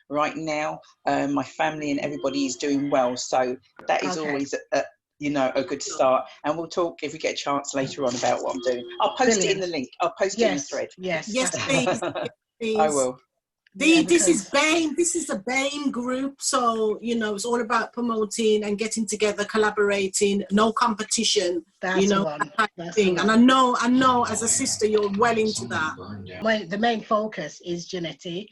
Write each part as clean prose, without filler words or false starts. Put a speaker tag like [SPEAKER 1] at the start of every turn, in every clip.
[SPEAKER 1] right now. My family and everybody is doing well, so that is always a good start. And we'll talk if we get a chance later on about what I'm doing. I'll post it in the link. I'll post it in the thread.
[SPEAKER 2] Yes,
[SPEAKER 3] please.
[SPEAKER 1] I will.
[SPEAKER 3] This is BAME. This is a BAME group, so it's all about promoting and getting together, collaborating, no competition.
[SPEAKER 2] That's the
[SPEAKER 3] that type of thing. And I know, as a sister, you're well into that.
[SPEAKER 2] The main focus is Jannette,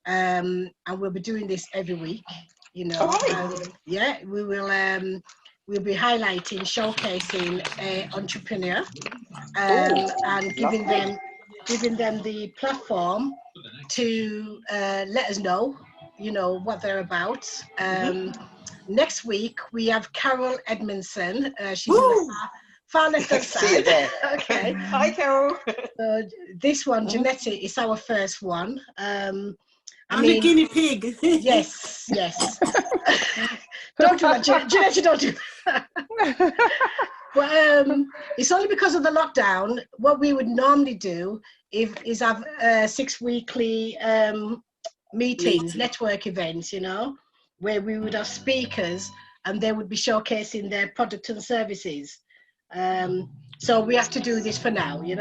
[SPEAKER 2] and we'll be doing this every week. We will. We'll be highlighting, showcasing an entrepreneur, and giving them the platform to let us know, what they're about. Next week we have Carol Edmondson. She's in the far left hand side.
[SPEAKER 1] See you there.
[SPEAKER 2] Okay.
[SPEAKER 1] Hi, Carol.
[SPEAKER 2] So this one, Jannette, is our first one.
[SPEAKER 3] I'm the guinea pig.
[SPEAKER 2] Yes. Don't do that, Jannette, don't do that. But it's only because of the lockdown. What we would normally do is have 6 weekly meetings, network events, where we would have speakers and they would be showcasing their product and services. So we have to do this for now, Okay,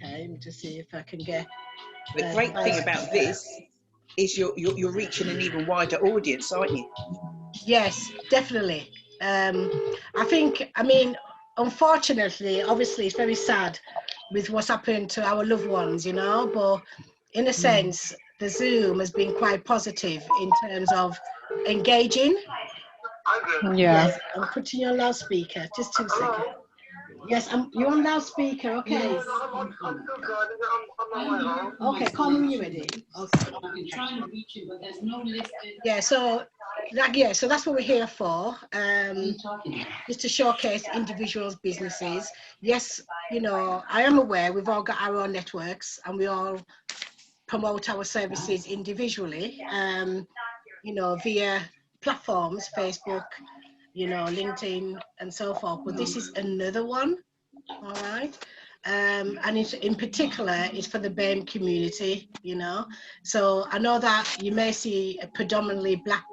[SPEAKER 2] let me just see if I can get...
[SPEAKER 1] The great thing about this is you're reaching an even wider audience, aren't you?
[SPEAKER 2] Yes, definitely. Unfortunately, obviously, it's very sad with what's happened to our loved ones, but in a sense, the Zoom has been quite positive in terms of engaging.
[SPEAKER 4] Yeah.
[SPEAKER 2] Yes, I'm putting you on loudspeaker. Just 2 seconds. Yes, you're on loudspeaker. Okay. Okay, call me when you're ready. Okay.
[SPEAKER 5] I've been trying to reach you, but there's no list.
[SPEAKER 2] So that's what we're here for. Just to showcase individuals' businesses. Yes, I am aware we've all got our own networks and we all promote our services individually, via platforms, Facebook, LinkedIn and so forth. But this is another one, all right? And it's, in particular, it's for the BAME community, So I know that you may see predominantly Black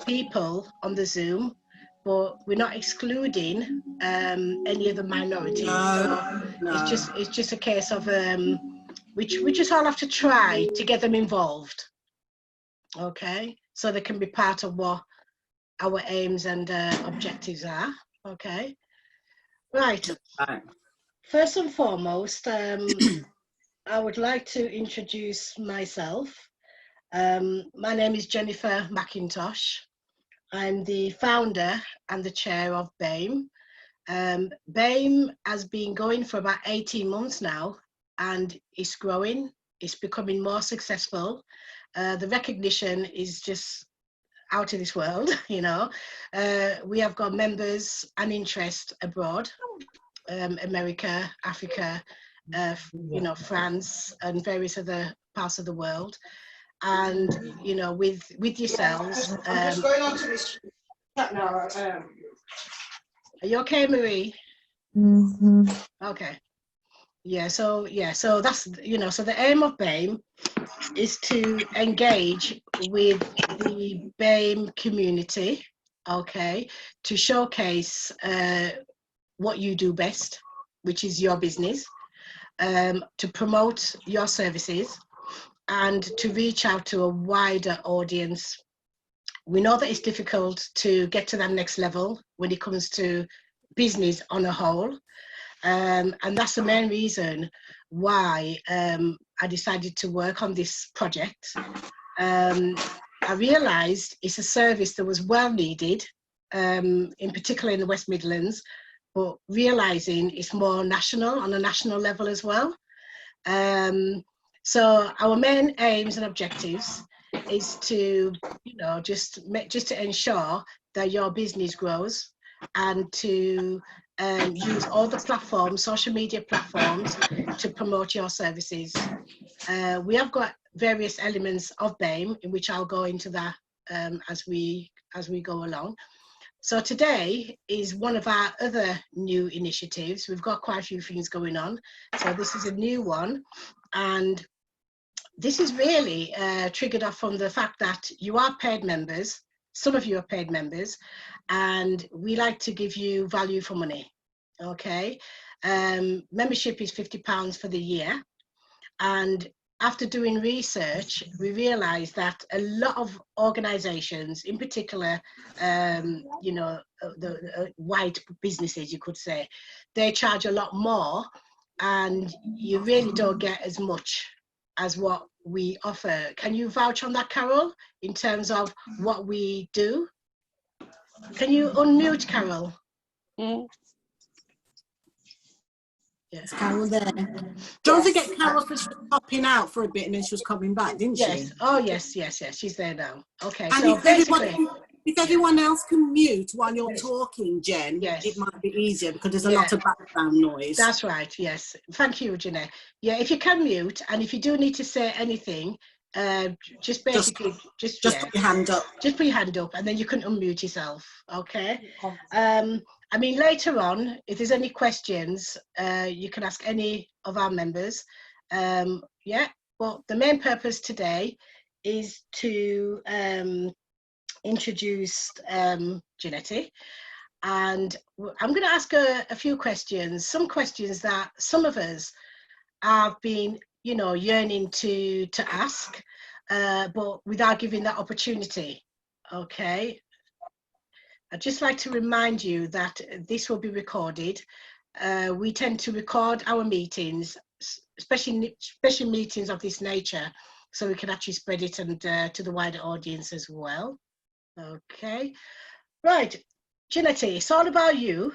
[SPEAKER 2] people on the Zoom, but we're not excluding any of the minorities. It's just a case of we just all have to try to get them involved, okay? So they can be part of what our aims and objectives are, okay? Right. First and foremost, I would like to introduce myself. My name is Jennifer McIntosh. I'm the founder and the chair of BAME. BAME has been going for about 18 months now, and it's growing, it's becoming more successful. The recognition is just out of this world, We have got members and interest abroad, America, Africa, France, and various other parts of the world. And, with yourselves.
[SPEAKER 3] I'm just going on to this chat now.
[SPEAKER 2] Are you okay, Marie? Okay. So that's, so the aim of BAME is to engage with the BAME community, okay, to showcase what you do best, which is your business, to promote your services and to reach out to a wider audience. We know that it's difficult to get to that next level when it comes to business on a whole. And that's the main reason why I decided to work on this project. I realized it's a service that was well needed, in particular in the West Midlands, but realizing it's more national, on a national level as well. So our main aims and objectives is to, just to ensure that your business grows and to use all the platforms, social media platforms, to promote your services. We have got various elements of BAME, in which I'll go into that as we go along. So today is one of our other new initiatives. We've got quite a few things going on. So this is a new one. And this is really triggered off from the fact that you are paid members. Some of you are paid members, and we like to give you value for money. Okay, membership is £50 for the year, and after doing research, we realized that a lot of organizations, in particular, you know, the white businesses, you could say, they charge a lot more, and you really don't get as much as what we offer. Can you vouch on that, Carol, in terms of what we do? Can you unmute, Carol?
[SPEAKER 3] Yes, Carol there. Don't forget Carol, because she was popping out for a bit and then she was coming back, didn't she?
[SPEAKER 2] Yes. Oh, yes, yes, yes. She's there now. Okay.
[SPEAKER 3] And
[SPEAKER 2] so basically,
[SPEAKER 3] if everyone else can mute while you're talking, Jen,
[SPEAKER 2] yes,
[SPEAKER 3] it might be easier because there's a lot of background noise.
[SPEAKER 2] That's right. Yes. Thank you, Jannette. Yeah, if you can mute, and if you do need to say anything, just basically just
[SPEAKER 3] put your hand up.
[SPEAKER 2] Just put your hand up, and then you can unmute yourself. Okay. I mean, later on, if there's any questions, you can ask any of our members. Yeah. Well, the main purpose today is to introduce Jannette, and I'm going to ask her a few questions. Some questions that some of us have been, you know, yearning to ask, but without giving that opportunity. Okay. I'd just like to remind you that this will be recorded. We tend to record our meetings, especially meetings of this nature, so we can actually spread it and to the wider audience as well. Okay. Right. Jannette, it's all about you.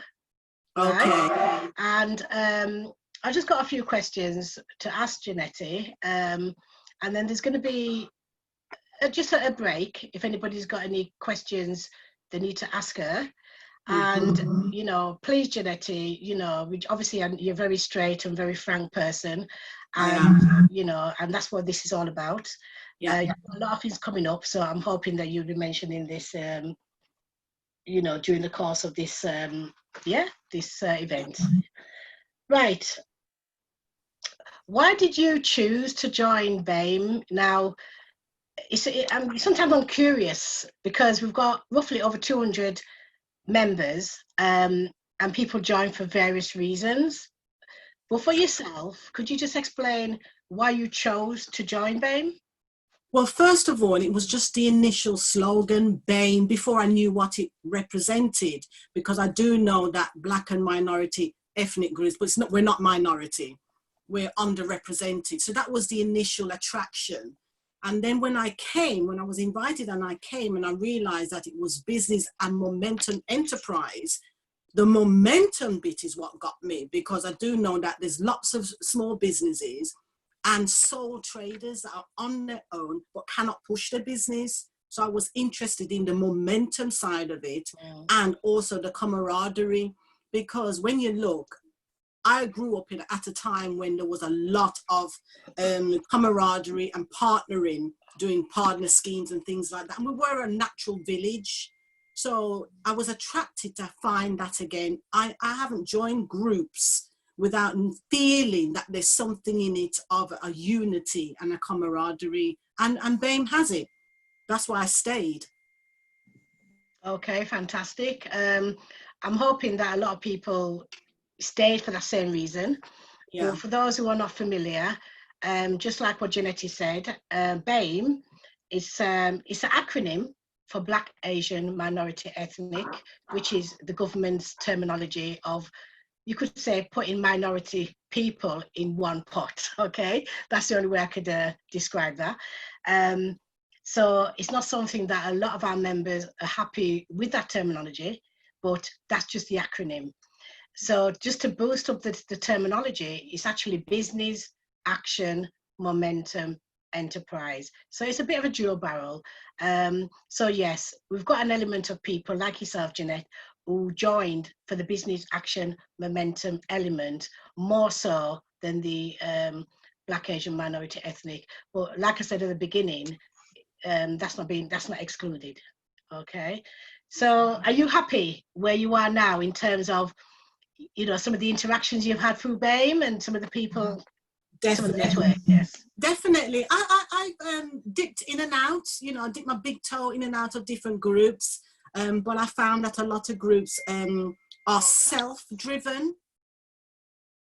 [SPEAKER 3] Okay.
[SPEAKER 2] Right? And I just got a few questions to ask Jannette, and then there's going to be just a break. If anybody's got any questions, they need to ask her. And you know, please, Jannette, you know, obviously you're a very straight and very frank person, and you know, and that's what this is all about. A lot of things coming up, so I'm hoping that you'll be mentioning this, you know, during the course of this, this event. Right. Why did you choose to join BAME? Now, sometimes I'm curious because we've got roughly over 200 members, and people join for various reasons. But for yourself, could you just explain why you chose to join BAME?
[SPEAKER 3] Well, first of all, it was just the initial slogan, BAME, before I knew what it represented, because I do know that Black and minority ethnic groups, but we're not minority, we're underrepresented. So that was the initial attraction. And then when I was invited and I came and I realized that it was business and momentum enterprise, the momentum bit is what got me, because I do know that there's lots of small businesses and sole traders that are on their own but cannot push their business. So I was interested in the momentum side of it, and also the camaraderie, because when you look, I grew up at a time when there was a lot of camaraderie and partnering, doing partner schemes and things like that. And we were a natural village. So I was attracted to find that again. I haven't joined groups without feeling that there's something in it of a unity and a camaraderie. And BAME has it. That's why I stayed.
[SPEAKER 2] Okay, fantastic. I'm hoping that a lot of people stayed for that same reason. Yeah. But for those who are not familiar, just like what Jannette said, BAME is it's an acronym for Black, Asian, Minority, Ethnic, which is the government's terminology of, you could say, putting minority people in one pot. Okay, that's the only way I could describe that. So it's not something that a lot of our members are happy with, that terminology, but that's just the acronym. So just to boost up the terminology, it's actually business, action, momentum, enterprise. So it's a bit of a dual barrel. So yes, we've got an element of people like yourself, Jannette, who joined for the business, action, momentum element, more so than the Black, Asian, minority, ethnic. But like I said at the beginning, that's not excluded. Okay. So are you happy where you are now in terms of, you know, some of the interactions you've had through BAME and some of the people? some of the network. Yes,
[SPEAKER 3] definitely. I dipped in and out. You know, I dipped my big toe in and out of different groups, but I found that a lot of groups are self-driven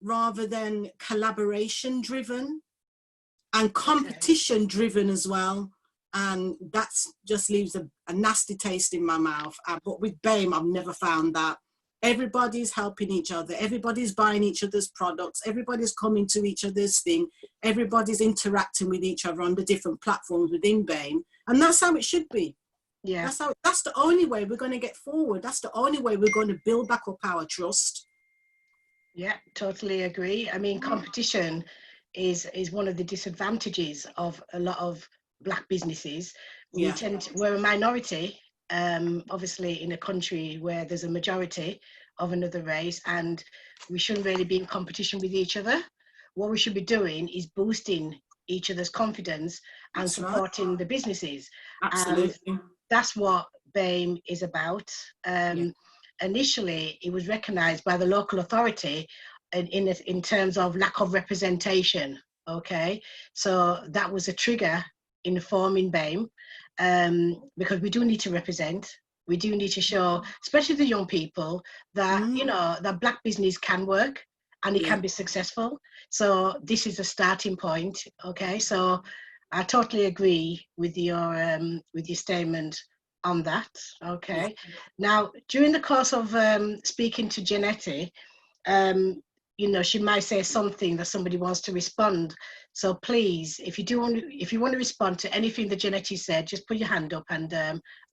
[SPEAKER 3] rather than collaboration-driven, and competition-driven as well. And that's just leaves a nasty taste in my mouth. But with BAME, I've never found that. Everybody's helping each other. Everybody's buying each other's products. Everybody's coming to each other's thing. Everybody's interacting with each other on the different platforms within BAME. And that's how it should be.
[SPEAKER 2] yeah,
[SPEAKER 3] That's the only way we're going to get forward. That's the only way we're going to build back up our trust.
[SPEAKER 2] yeah, totally agree. I mean, competition is one of the disadvantages of a lot of Black businesses. We're a minority, obviously, in a country where there's a majority of another race, and we shouldn't really be in competition with each other. What we should be doing is boosting each other's confidence and
[SPEAKER 3] That's
[SPEAKER 2] supporting the businesses.
[SPEAKER 3] Absolutely.
[SPEAKER 2] And that's what BAME is about. Initially, it was recognised by the local authority in terms of lack of representation. Okay, so that was a trigger in forming BAME, because we do need to represent. We do need to show, especially the young people, that you know that Black business can work and it can be successful. So this is a starting point. Okay, so I totally agree with your statement on that. Okay, now during the course of speaking to Jannette, you know, she might say something that somebody wants to respond. So please, if you want to respond to anything that Jannette said, just put your hand up and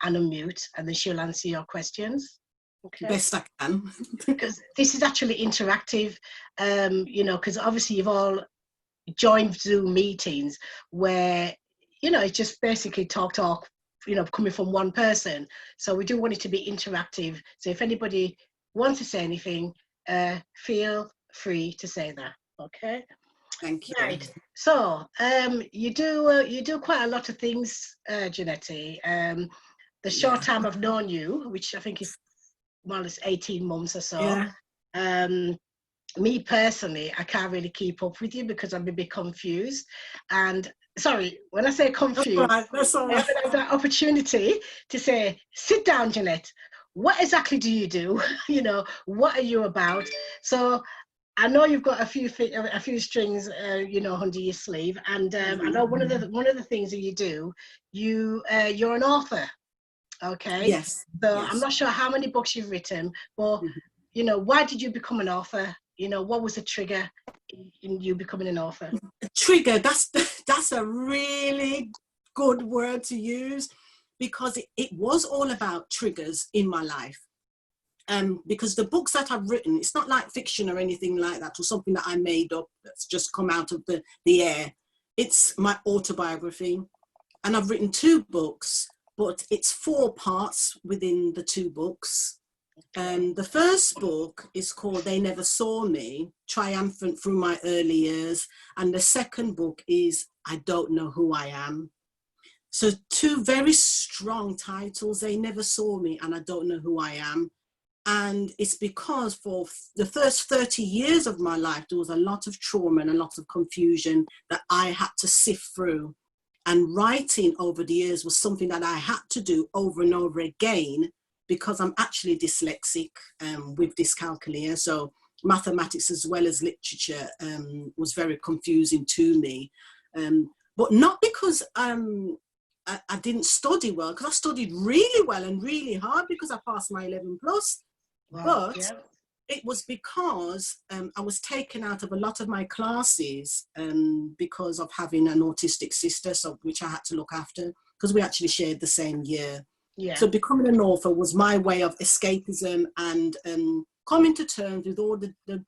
[SPEAKER 2] unmute, and then she'll answer your questions. Okay.
[SPEAKER 3] Best I can.
[SPEAKER 2] Because this is actually interactive, you know, because obviously you've all joined Zoom meetings where, you know, it's just basically talk, you know, coming from one person. So we do want it to be interactive. So if anybody wants to say anything, feel free to say that. Okay.
[SPEAKER 3] Thank you.
[SPEAKER 2] Right. So you do quite a lot of things, Jannette. The short time I've known you, which I think is more or less 18 months or so. Me personally, I can't really keep up with you because I'm a bit confused. And sorry, when I say confused,
[SPEAKER 3] that's all right.
[SPEAKER 2] I haven't had that opportunity to say, sit down, Jannette. What exactly do you do? You know, what are you about? So I know you've got a few strings, you know, under your sleeve, and I know one of the things that you do, you're an author. Okay.
[SPEAKER 3] Yes.
[SPEAKER 2] So
[SPEAKER 3] yes.
[SPEAKER 2] I'm not sure how many books you've written, but you know, why did you become an author? You know, what was the trigger in you becoming an author?
[SPEAKER 3] Trigger. That's a really good word to use, because it was all about triggers in my life. Because the books that I've written, it's not like fiction or anything like that, or something that I made up that's just come out of the air. It's my autobiography, and I've written 2 books, but it's 4 parts within the 2 books. The first book is called They Never Saw Me, Triumphant Through My Early Years. And the second book is I Don't Know Who I Am. So 2 very strong titles, They Never Saw Me and I Don't Know Who I Am. And it's because for the first 30 years of my life, there was a lot of trauma and a lot of confusion that I had to sift through. And writing over the years was something that I had to do over and over again, because I'm actually dyslexic with dyscalculia. So mathematics as well as literature was very confusing to me. But not because I didn't study well, because I studied really well and really hard because I passed my 11 plus. Wow, but it was because I was taken out of a lot of my classes because of having an autistic sister, so which I had to look after, because we actually shared the same year. Yeah. So becoming an author was my way of escapism and coming to terms with all the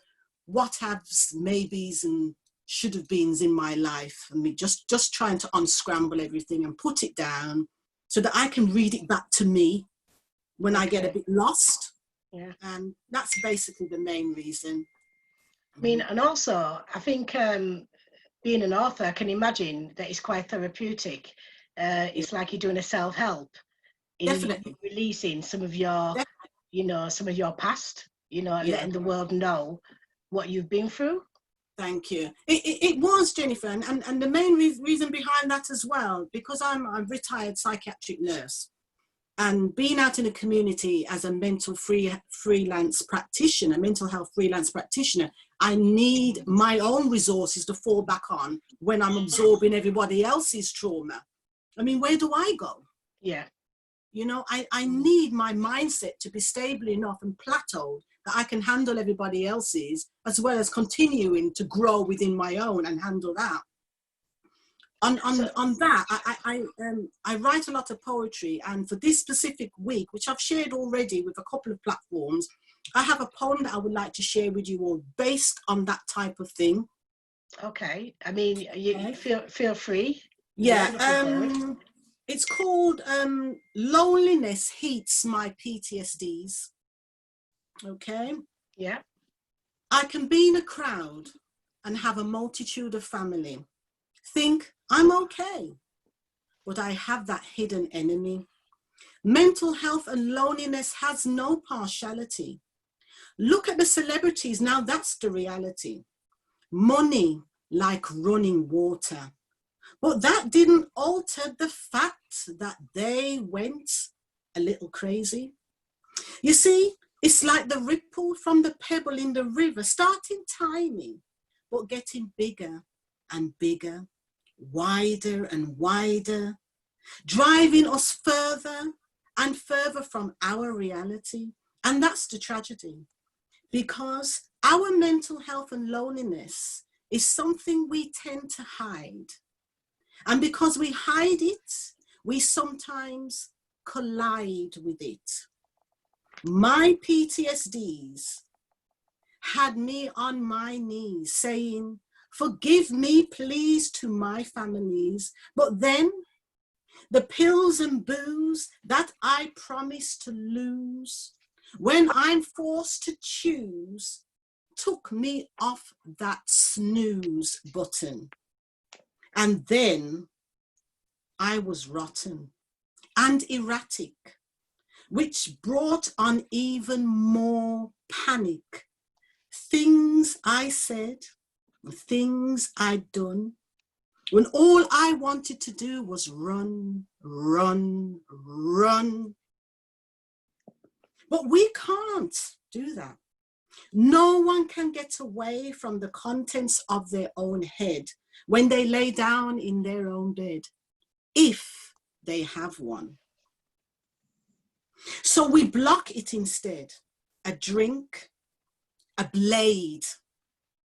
[SPEAKER 3] what-haves, maybes and should-have beens in my life. I mean, just trying to unscramble everything and put it down so that I can read it back to me when I get a bit lost. Yeah. And that's basically the main reason.
[SPEAKER 2] I mean, and also, I think being an author, I can imagine that it's quite therapeutic. It's like you're doing a self-help.
[SPEAKER 3] Definitely.
[SPEAKER 2] Releasing some of your, you know, some of your past, you know, letting the world know what you've been through.
[SPEAKER 3] Thank you. It was, Jennifer, and the main reason behind that as well, because I'm a retired psychiatric nurse, and being out in the community as a freelance practitioner, mental health freelance practitioner, I need my own resources to fall back on when I'm absorbing everybody else's trauma. I mean, where do I go?
[SPEAKER 2] Yeah.
[SPEAKER 3] You know, I need my mindset to be stable enough and plateaued that I can handle everybody else's, as well as continuing to grow within my own and handle that. On that, I write a lot of poetry, and for this specific week, which I've shared already with a couple of platforms, I have a poem that I would like to share with you all based on that type of thing.
[SPEAKER 2] Okay. I mean, you feel free.
[SPEAKER 3] Yeah. It's called Loneliness Heats My PTSDs. Okay.
[SPEAKER 2] Yeah.
[SPEAKER 3] I can be in a crowd and have a multitude of family. Think I'm okay, but I have that hidden enemy. Mental health and loneliness has no partiality. Look at the celebrities, now that's the reality. Money like running water. But that didn't alter the fact that they went a little crazy. You see, it's like the ripple from the pebble in the river, starting tiny, but getting bigger and bigger, wider and wider, driving us further and further from our reality. And that's the tragedy, because our mental health and loneliness is something we tend to hide. And because we hide it, we sometimes collide with it. My PTSDs had me on my knees saying, forgive me, please, to my families. But then the pills and booze that I promised to lose, when I'm forced to choose, took me off that snooze button. And then I was rotten and erratic, which brought on even more panic. Things I said, things I'd done, when all I wanted to do was run, run, run. But we can't do that. No one can get away from the contents of their own head when they lay down in their own bed, if they have one. So we block it instead. A drink, a blade,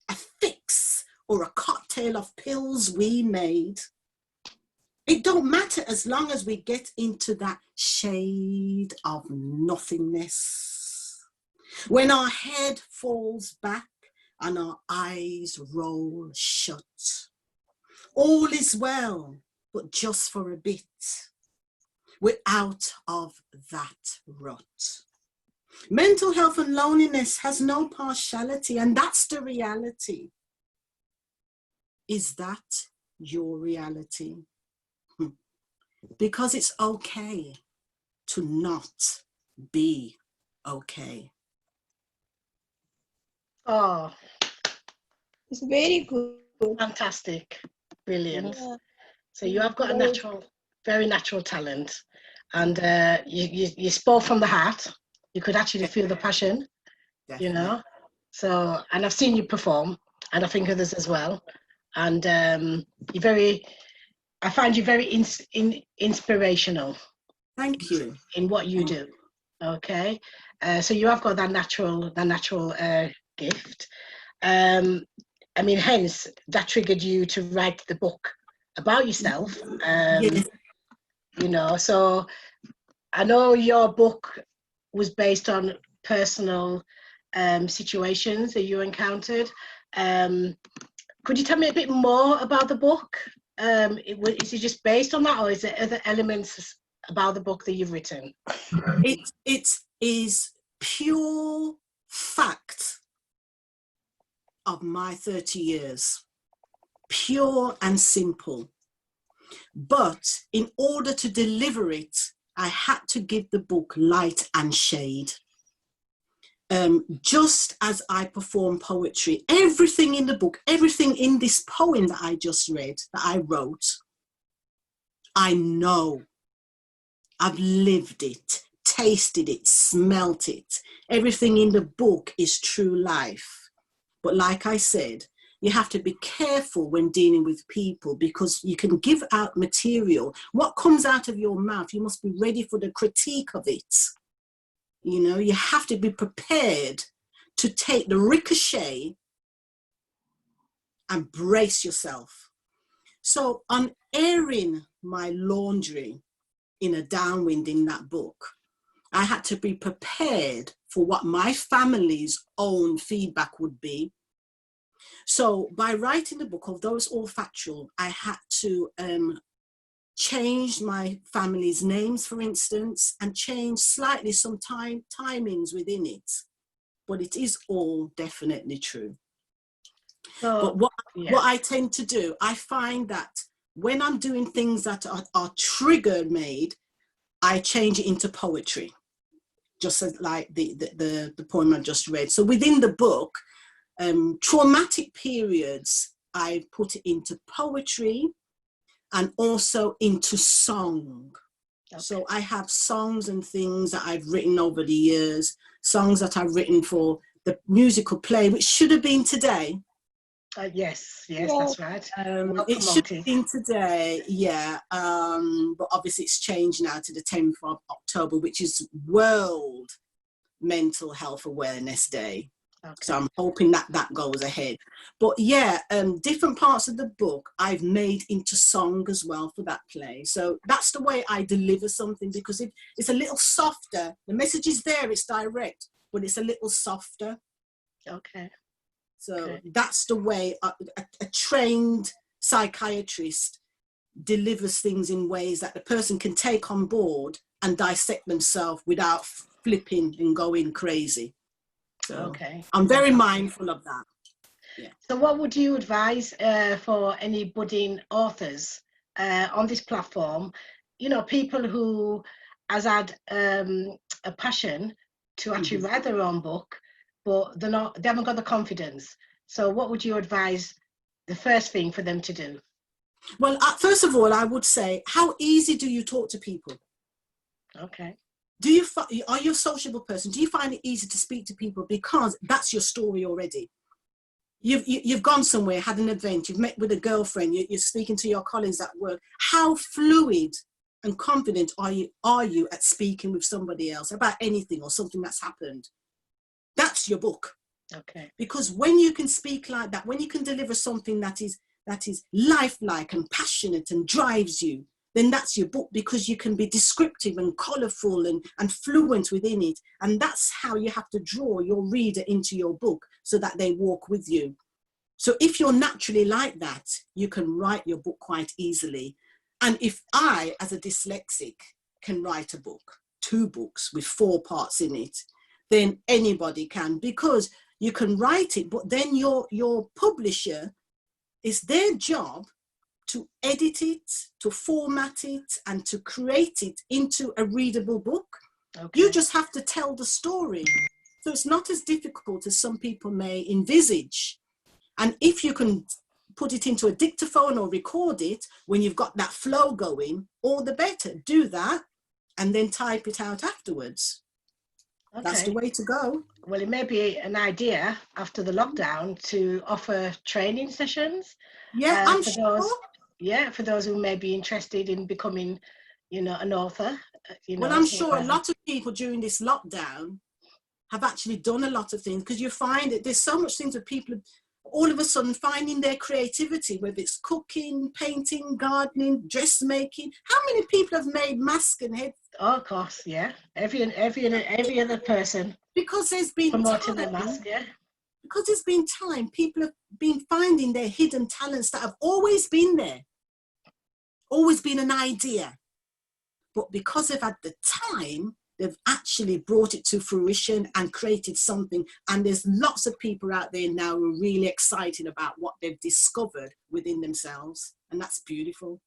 [SPEAKER 3] a fix, or a cocktail of pills we made. It don't matter as long as we get into that shade of nothingness. When our head falls back and our eyes roll shut. All is well, but just for a bit. We're out of that rut. Mental health and loneliness has no partiality, and that's the reality. Is that your reality? Because it's okay to not be okay.
[SPEAKER 2] Oh,
[SPEAKER 6] It's very good.
[SPEAKER 2] fantastic. Brilliant.
[SPEAKER 6] Yeah.
[SPEAKER 2] So you have got a very natural talent, and you spoke from the heart. You could actually feel the passion,
[SPEAKER 3] Definitely.
[SPEAKER 2] you know. So, and I've seen you perform, and I think others as well. And I find you very inspirational.
[SPEAKER 3] Thank you.
[SPEAKER 2] In what you do. Okay. So you have got that natural gift. I mean, hence that triggered you to write the book about yourself.
[SPEAKER 3] Yes.
[SPEAKER 2] You know, so I know your book was based on personal situations that you encountered. Could you tell me a bit more about the book? Is it just based on that, or is there other elements about the book that you've written?
[SPEAKER 3] It is pure fact of my 30 years, pure and simple. But in order to deliver it, I had to give the book light and shade. just as I perform poetry, everything in the book, everything in this poem that I just read, that I wrote, I know. I've lived it, tasted it, smelt it. Everything in the book is true life. But like I said, you have to be careful when dealing with people, because you can give out material. What comes out of your mouth, you must be ready for the critique of it. You know, you have to be prepared to take the ricochet and brace yourself. So on airing my laundry in a downwind in that book, I had to be prepared for what my family's own feedback would be. So by writing the book, although it's all factual, I had to change my family's names, for instance, and change slightly some timings within it. But it is all definitely true. But what I tend to do, I find that when I'm doing things that are trigger made, I change it into poetry, just as like the poem I just read. So within the book, traumatic periods, I put it into poetry and also into song. Okay. So I have songs and things that I've written over the years, songs that I've written for the musical play, which should have been today.
[SPEAKER 2] Yes, that's right.
[SPEAKER 3] It should have been today, yeah. But obviously it's changed now to the 10th of October, which is World Mental Health Awareness Day. Okay. So I'm hoping that that goes ahead. But yeah, different parts of the book I've made into song as well for that play. So that's the way I deliver something, because it's a little softer. The message is there, it's direct, but it's a little softer.
[SPEAKER 2] Okay.
[SPEAKER 3] So that's the way a trained psychiatrist delivers things in ways that the person can take on board and dissect themselves without flipping and going crazy. So I'm very mindful of that. Yeah.
[SPEAKER 2] So what would you advise for any budding authors on this platform? You know, people who has had a passion to actually write their own book, but they haven't got the confidence. So what would you advise the first thing for them to do?
[SPEAKER 3] Well, first of all, I would say, how easy do you talk to people?
[SPEAKER 2] Okay.
[SPEAKER 3] Are you a sociable person? Do you find it easy to speak to people? Because that's your story already. You've gone somewhere, had an event, you've met with a girlfriend, you're speaking to your colleagues at work. How fluid and confident are you at speaking with somebody else about anything or something that's happened? That's your book.
[SPEAKER 2] Okay. Because
[SPEAKER 3] when you can speak like that, when you can deliver something that is lifelike and passionate and drives you, then that's your book, because you can be descriptive and colourful and fluent within it. And that's how you have to draw your reader into your book so that they walk with you. So if you're naturally like that, you can write your book quite easily. And if I, as a dyslexic, can write a book, 2 books with 4 parts in it, then anybody can, because you can write it, but then your publisher, it's their job to edit it, to format it, and to create it into a readable book. Okay. You just have to tell the story. So it's not as difficult as some people may envisage. And if you can put it into a dictaphone or record it when you've got that flow going, all the better. Do that and then type it out afterwards. Okay. That's the way to go.
[SPEAKER 2] Well, it may be an idea after the lockdown to offer training sessions.
[SPEAKER 3] Yeah, I'm sure.
[SPEAKER 2] For those who may be interested in becoming, an author.
[SPEAKER 3] Well, I'm sure a lot of people during this lockdown have actually done a lot of things, because you find that there's so much things that people all of a sudden finding their creativity, whether it's cooking, painting, gardening, dressmaking. How many people have made masks and heads?
[SPEAKER 2] Oh, of course, yeah. Every other person.
[SPEAKER 3] Because there's been
[SPEAKER 2] promoting their mask, yeah.
[SPEAKER 3] Because there's been time, people have been finding their hidden talents that have always been there, always been an idea. But because they've had the time, they've actually brought it to fruition and created something. And there's lots of people out there now who are really excited about what they've discovered within themselves. And that's beautiful.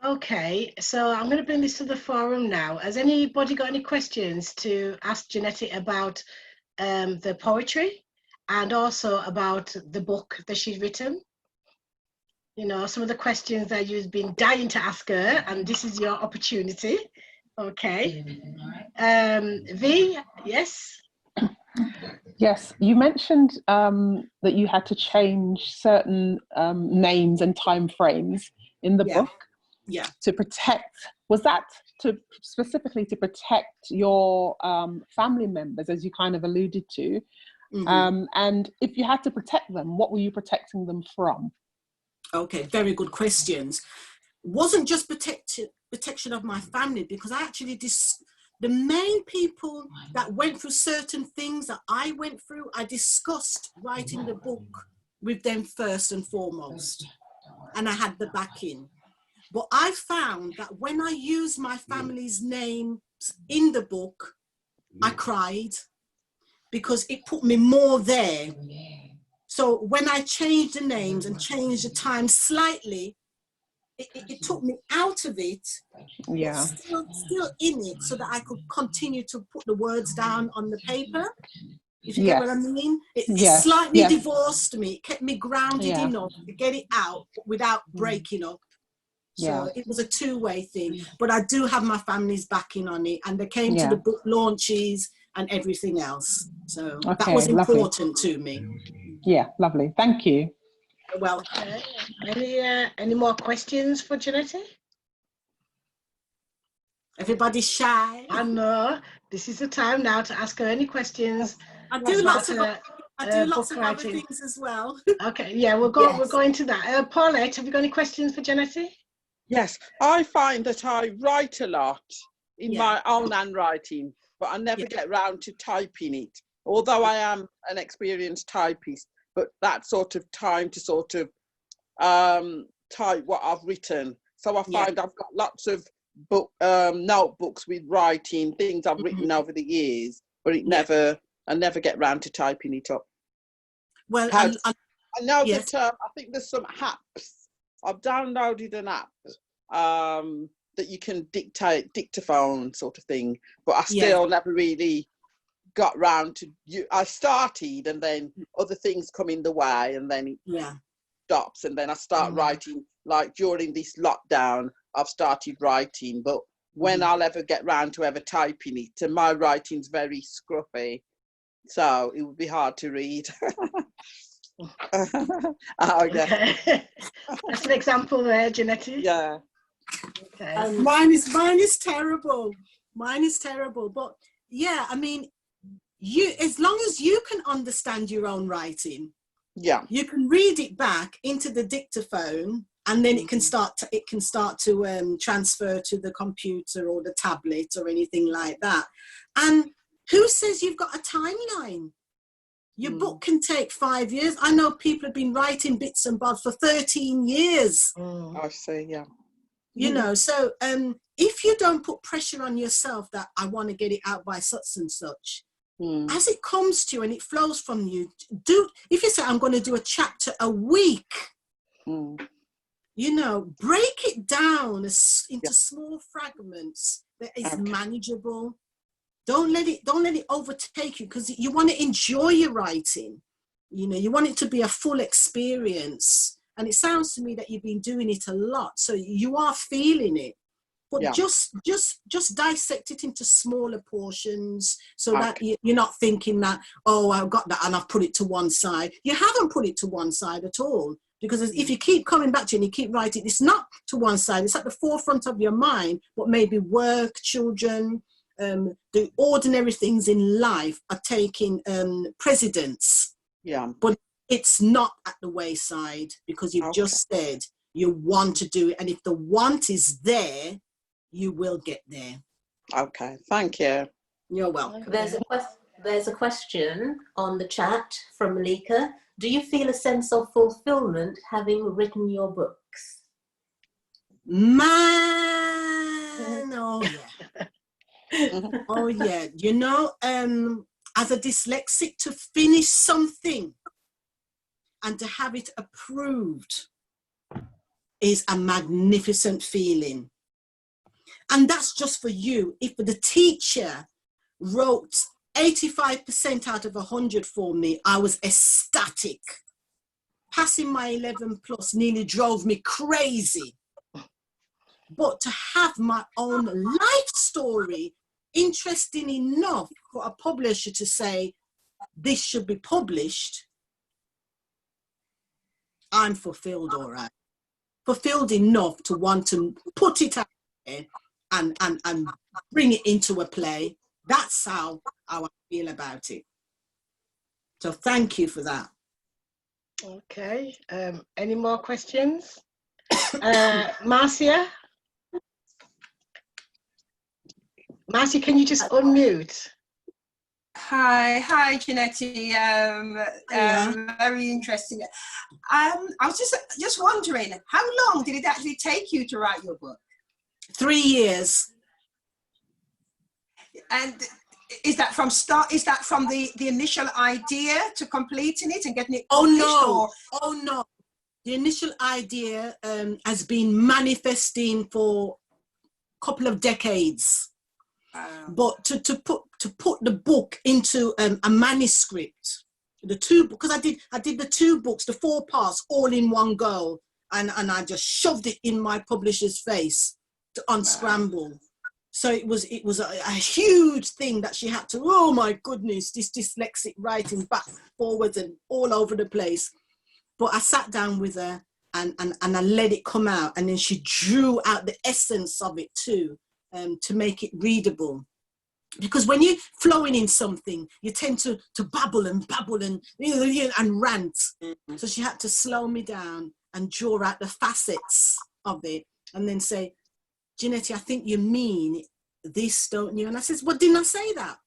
[SPEAKER 2] Okay, so I'm going to bring this to the forum now. Has anybody got any questions to ask Jannette about the poetry and also about the book that she's written? You know, some of the questions that you've been dying to ask her, and this is your opportunity. Okay. V, yes?
[SPEAKER 4] Yes, you mentioned that you had to change certain names and time frames in the book to protect. Was that specifically to protect your family members, as you kind of alluded to? And if you had to protect them, what were you protecting them from?
[SPEAKER 3] Okay, very good questions. Wasn't just protection of my family, because I actually the main people that went through certain things that I went through, I discussed writing the book with them first and foremost, and I had the backing. But I found that when I used my family's names in the book, I cried because it put me more there. So when I changed the names and changed the time slightly, it took me out of it, but still in it, so that I could continue to put the words down on the paper. If you get what I mean? It slightly divorced me. It kept me grounded enough to get it out without breaking up. So it was a two-way thing. But I do have my family's backing on it, and they came to the book launches and everything else. So that was important to me.
[SPEAKER 4] Yeah, lovely. Thank you.
[SPEAKER 3] Well,
[SPEAKER 2] any more questions for Jannette?
[SPEAKER 3] Everybody's shy.
[SPEAKER 2] I know. This is the time now to ask her any questions.
[SPEAKER 3] I do lots of other things as well.
[SPEAKER 2] Okay, yeah, we'll go into that. Paulette, have you got any questions for Jannette?
[SPEAKER 7] Yes, I find that I write a lot in my own handwriting, but I never get round to typing it. Although I am an experienced typist, but that sort of time to sort of type what I've written. So I find I've got lots of notebooks with writing things I've written over the years, but I never get round to typing it up.
[SPEAKER 3] Well,
[SPEAKER 7] I know that I think there's some apps. I've downloaded an app that you can dictaphone sort of thing, but I still never really got round to I started, and then other things come in the way, and then it stops, and then I start writing. Like during this lockdown, I've started writing, but when I'll ever get round to ever typing it, and my writing's very scruffy, so it would be hard to read.
[SPEAKER 2] Okay. That's an example there, Jannette.
[SPEAKER 7] Yeah.
[SPEAKER 2] Okay.
[SPEAKER 3] Mine is terrible. Mine is terrible. But yeah, I mean, as long as you can understand your own writing, you can read it back into the dictaphone, and then it can start to transfer to the computer or the tablet or anything like that. And who says you've got a timeline? Your book can take 5 years. I know people have been writing bits and bobs for 13 years.
[SPEAKER 7] I see, yeah.
[SPEAKER 3] You know, so if you don't put pressure on yourself that I want to get it out by such and such, as it comes to you and it flows from you, if you say, I'm going to do a chapter a week, you know, break it down into small fragments that is manageable. Don't let it overtake you, because you want to enjoy your writing. You know, you want it to be a full experience. And it sounds to me that you've been doing it a lot, so you are feeling it. But just dissect it into smaller portions, so that you're not thinking that, oh, I've got that and I've put it to one side. You haven't put it to one side at all, because if you keep coming back to it and you keep writing, it's not to one side. It's at the forefront of your mind. But maybe work, children, the ordinary things in life are taking precedence. Yeah. But it's not at the wayside, because you've just said you want to do it. And if the want is there, you will get there.
[SPEAKER 7] Okay, thank you.
[SPEAKER 3] You're welcome.
[SPEAKER 8] There's a question on the chat from Malika. Do you feel a sense of fulfillment having written your books?
[SPEAKER 3] Man, oh yeah. Oh yeah, you know, as a dyslexic, to finish something and to have it approved is a magnificent feeling. And that's just for you. If the teacher wrote 85% out of 100 for me, I was ecstatic. Passing my 11 plus nearly drove me crazy. But to have my own life story interesting enough for a publisher to say, this should be published, I'm fulfilled, all right. Fulfilled enough to want to put it out there and bring it into a play. That's how I feel about it. So thank you for that.
[SPEAKER 2] Okay, any more questions? Marcia? Marcia, can you just unmute?
[SPEAKER 6] Hi, Jannette. Very interesting. I was just wondering, how long did it actually take you to write your book?
[SPEAKER 3] 3 years.
[SPEAKER 6] And is that from start? Is that from the initial idea to completing it and getting it published?
[SPEAKER 3] Oh no. The initial idea has been manifesting for a couple of decades. But to put the book into a manuscript, the two, because I did the 2 books, the 4 parts, all in one go, and I just shoved it in my publisher's face to unscramble. Wow. So it was a huge thing that she had to, oh my goodness, this dyslexic writing back, forwards and all over the place. But I sat down with her and I let it come out, and then she drew out the essence of it too, to make it readable. Because when you're flowing in something, you tend to babble and rant. So she had to slow me down and draw out the facets of it, and then say, Jannette, I think you mean this, don't you? And I says, well, didn't I say that?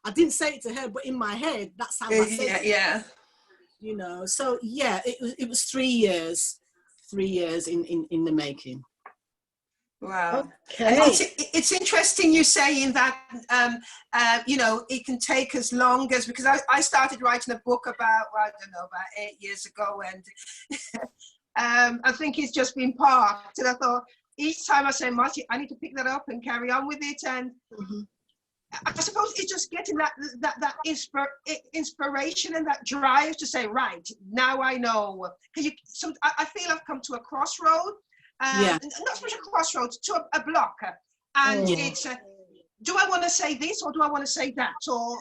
[SPEAKER 3] I didn't say it to her, but in my head, that's how I said it.
[SPEAKER 6] Yeah.
[SPEAKER 3] You know, so yeah, it was 3 years in the making.
[SPEAKER 6] Wow.
[SPEAKER 2] Okay.
[SPEAKER 6] It's interesting you saying that, you know, it can take as long as, because I started writing a book about 8 years ago, and I think it's just been parked. And I thought, each time I say, Marty, I need to pick that up and carry on with it. And I suppose it's just getting that inspiration and that drive to say, right, now I know. Because I feel I've come to a crossroad. Not so much a crossroads, to a block, and it's do I want to say this or do I want to say that, or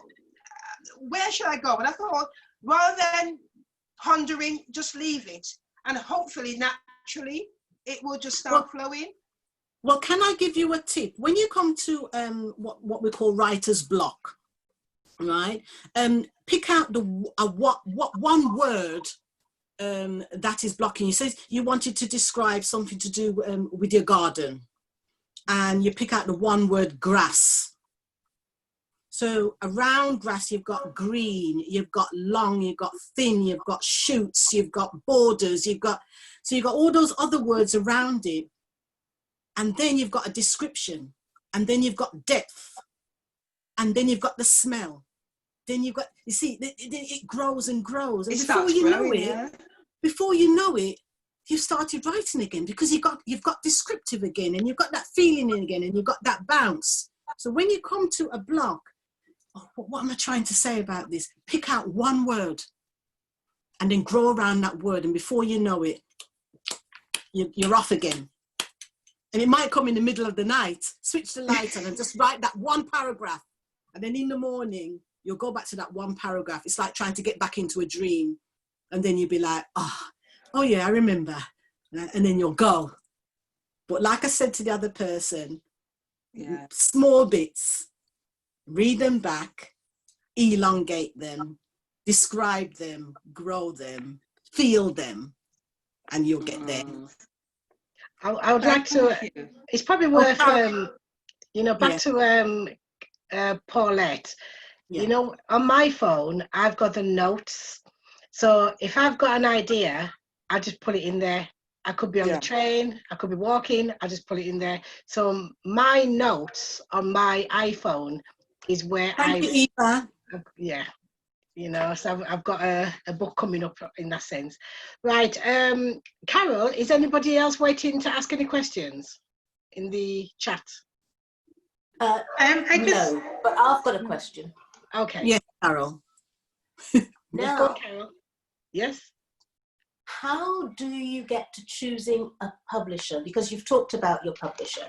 [SPEAKER 6] where should I go? And I thought, rather than pondering, just leave it, and hopefully naturally it will just start flowing.
[SPEAKER 3] Well, can I give you a tip? When you come to what we call writer's block, right? Pick out what one word that is blocking you. So you wanted to describe something to do with your garden, and you pick out the one word grass. So around grass, you've got green, you've got long, you've got thin, you've got shoots, you've got borders, you've got all those other words around it. And then you've got a description, and then you've got depth, and then you've got the smell. Then you've got, you see, it grows and grows. And before you know it, you've started writing again, because you've got descriptive again, and you've got that feeling again, and you've got that bounce. So when you come to a block, what am I trying to say about this? Pick out one word and then grow around that word. And before you know it, you're off again. And it might come in the middle of the night, switch the light on and just write that one paragraph. And then in the morning, you'll go back to that one paragraph. It's like trying to get back into a dream. And then you'll be like, oh yeah, I remember. And then you'll go. But like I said to the other person, small bits, read them back, elongate them, describe them, grow them, feel them, and you'll get there.
[SPEAKER 2] I would like to, it's probably worth, you know, back to Paulette, you know, on my phone, I've got the notes. So if I've got an idea, I just put it in there. I could be on the train, I could be walking, I just put it in there. So my notes on my iPhone is where
[SPEAKER 3] Thank you, Eva.
[SPEAKER 2] Yeah. you know, so I've got a book coming up in that sense. Right, Carol, is anybody else waiting to ask any questions in the chat?
[SPEAKER 8] No, but I've got a question.
[SPEAKER 2] Okay.
[SPEAKER 3] Yes, Carol.
[SPEAKER 2] Let's go, Carol. Yes.
[SPEAKER 8] How do you get to choosing a publisher? Because you've talked about your publisher.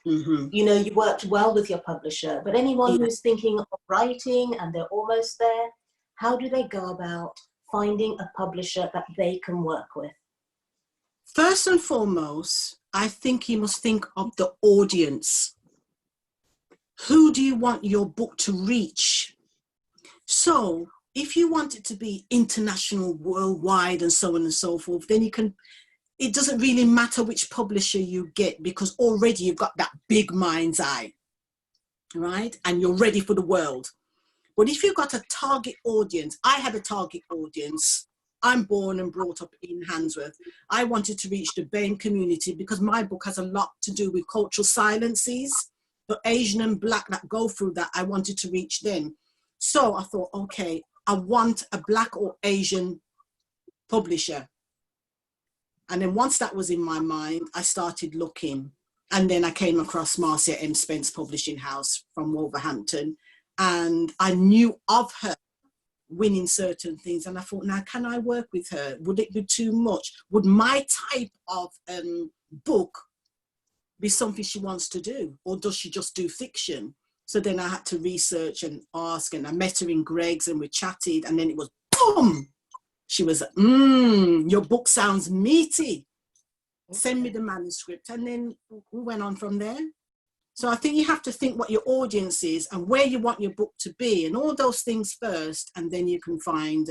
[SPEAKER 3] Mm-hmm.
[SPEAKER 8] You know, you worked well with your publisher, but anyone who's thinking of writing and they're almost there, how do they go about finding a publisher that they can work with?
[SPEAKER 3] First and foremost, I think you must think of the audience. Who do you want your book to reach? So if you want it to be international, worldwide, and so on and so forth, then you can, it doesn't really matter which publisher you get, because already you've got that big mind's eye, right? And you're ready for the world. But if you've got a target audience, I had a target audience. I'm born and brought up in Handsworth. I wanted to reach the BAME community because my book has a lot to do with cultural silences. The Asian and Black that go through that, I wanted to reach them. So I thought, okay, I want a Black or Asian publisher. And then once that was in my mind, I started looking. And then I came across Marcia M. Spence Publishing House from Wolverhampton. And I knew of her winning certain things. And I thought, now, can I work with her? Would it be too much? Would my type of book be something she wants to do? Or does she just do fiction? So then I had to research and ask, and I met her in Greg's and we chatted, and then it was boom! She was, your book sounds meaty. Send me the manuscript. And then we went on from there. So I think you have to think what your audience is and where you want your book to be and all those things first, and then you can find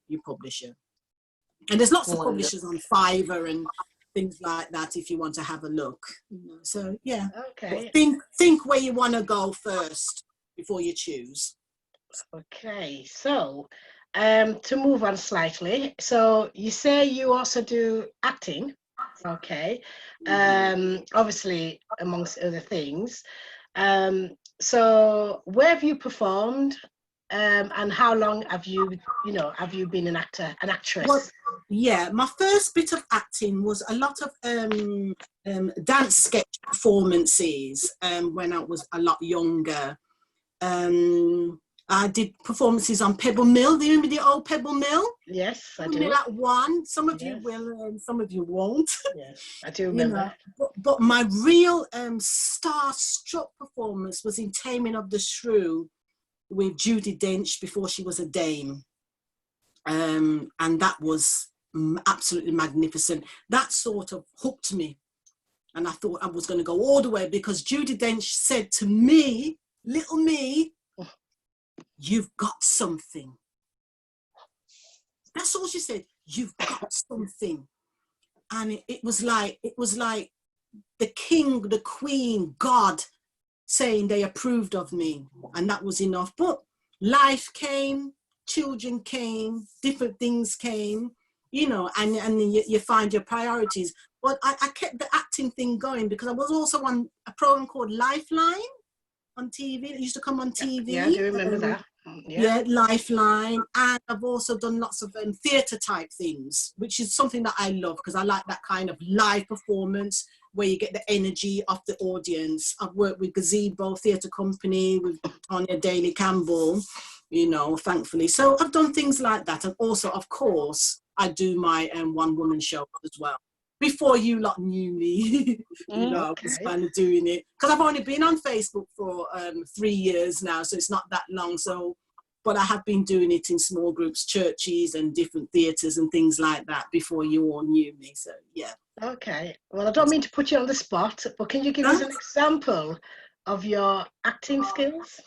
[SPEAKER 3] your publisher. And there's lots of publishers on Fiverr and things like that if you want to have a look. So yeah,
[SPEAKER 2] okay.
[SPEAKER 3] But think where you want to go first before you choose.
[SPEAKER 2] Okay, so to move on slightly, so you say you also do acting. Okay, obviously amongst other things. So where have you performed, and how long have you been an actor, an actress?
[SPEAKER 3] Well, yeah, my first bit of acting was a lot of dance sketch performances when I was a lot younger. I did performances on Pebble Mill. Do you remember the old Pebble Mill?
[SPEAKER 2] Yes, I do.
[SPEAKER 3] Remember that one? Some of you will and some of you won't.
[SPEAKER 2] Yes, I do remember.
[SPEAKER 3] You know, but my real star-struck performance was in Taming of the Shrew with Judi Dench before she was a dame. And that was absolutely magnificent. That sort of hooked me. And I thought I was going to go all the way because Judi Dench said to me, little me, you've got something. That's all she said. You've got something. And it was like the king, the queen, God saying they approved of me. And that was enough. But life came, children came, different things came, you know, and you find your priorities. But I kept the acting thing going because I was also on a program called Lifeline on TV. It used to come on TV.
[SPEAKER 2] Yeah, I do remember that.
[SPEAKER 3] Yeah, Lifeline. And I've also done lots of theatre type things, which is something that I love because I like that kind of live performance where you get the energy of the audience. I've worked with Gazebo Theatre Company, with Tonya Daly Campbell, you know, thankfully. So I've done things like that. And also, of course, I do my one-woman show as well. Before you lot knew me, you know, I was kind of doing it. Because I've only been on Facebook for 3 years now, so it's not that long. So, but I have been doing it in small groups, churches and different theatres and things like that before you all knew me. So, yeah.
[SPEAKER 2] Okay. Well, I don't mean to put you on the spot, but can you give us an example of your acting skills?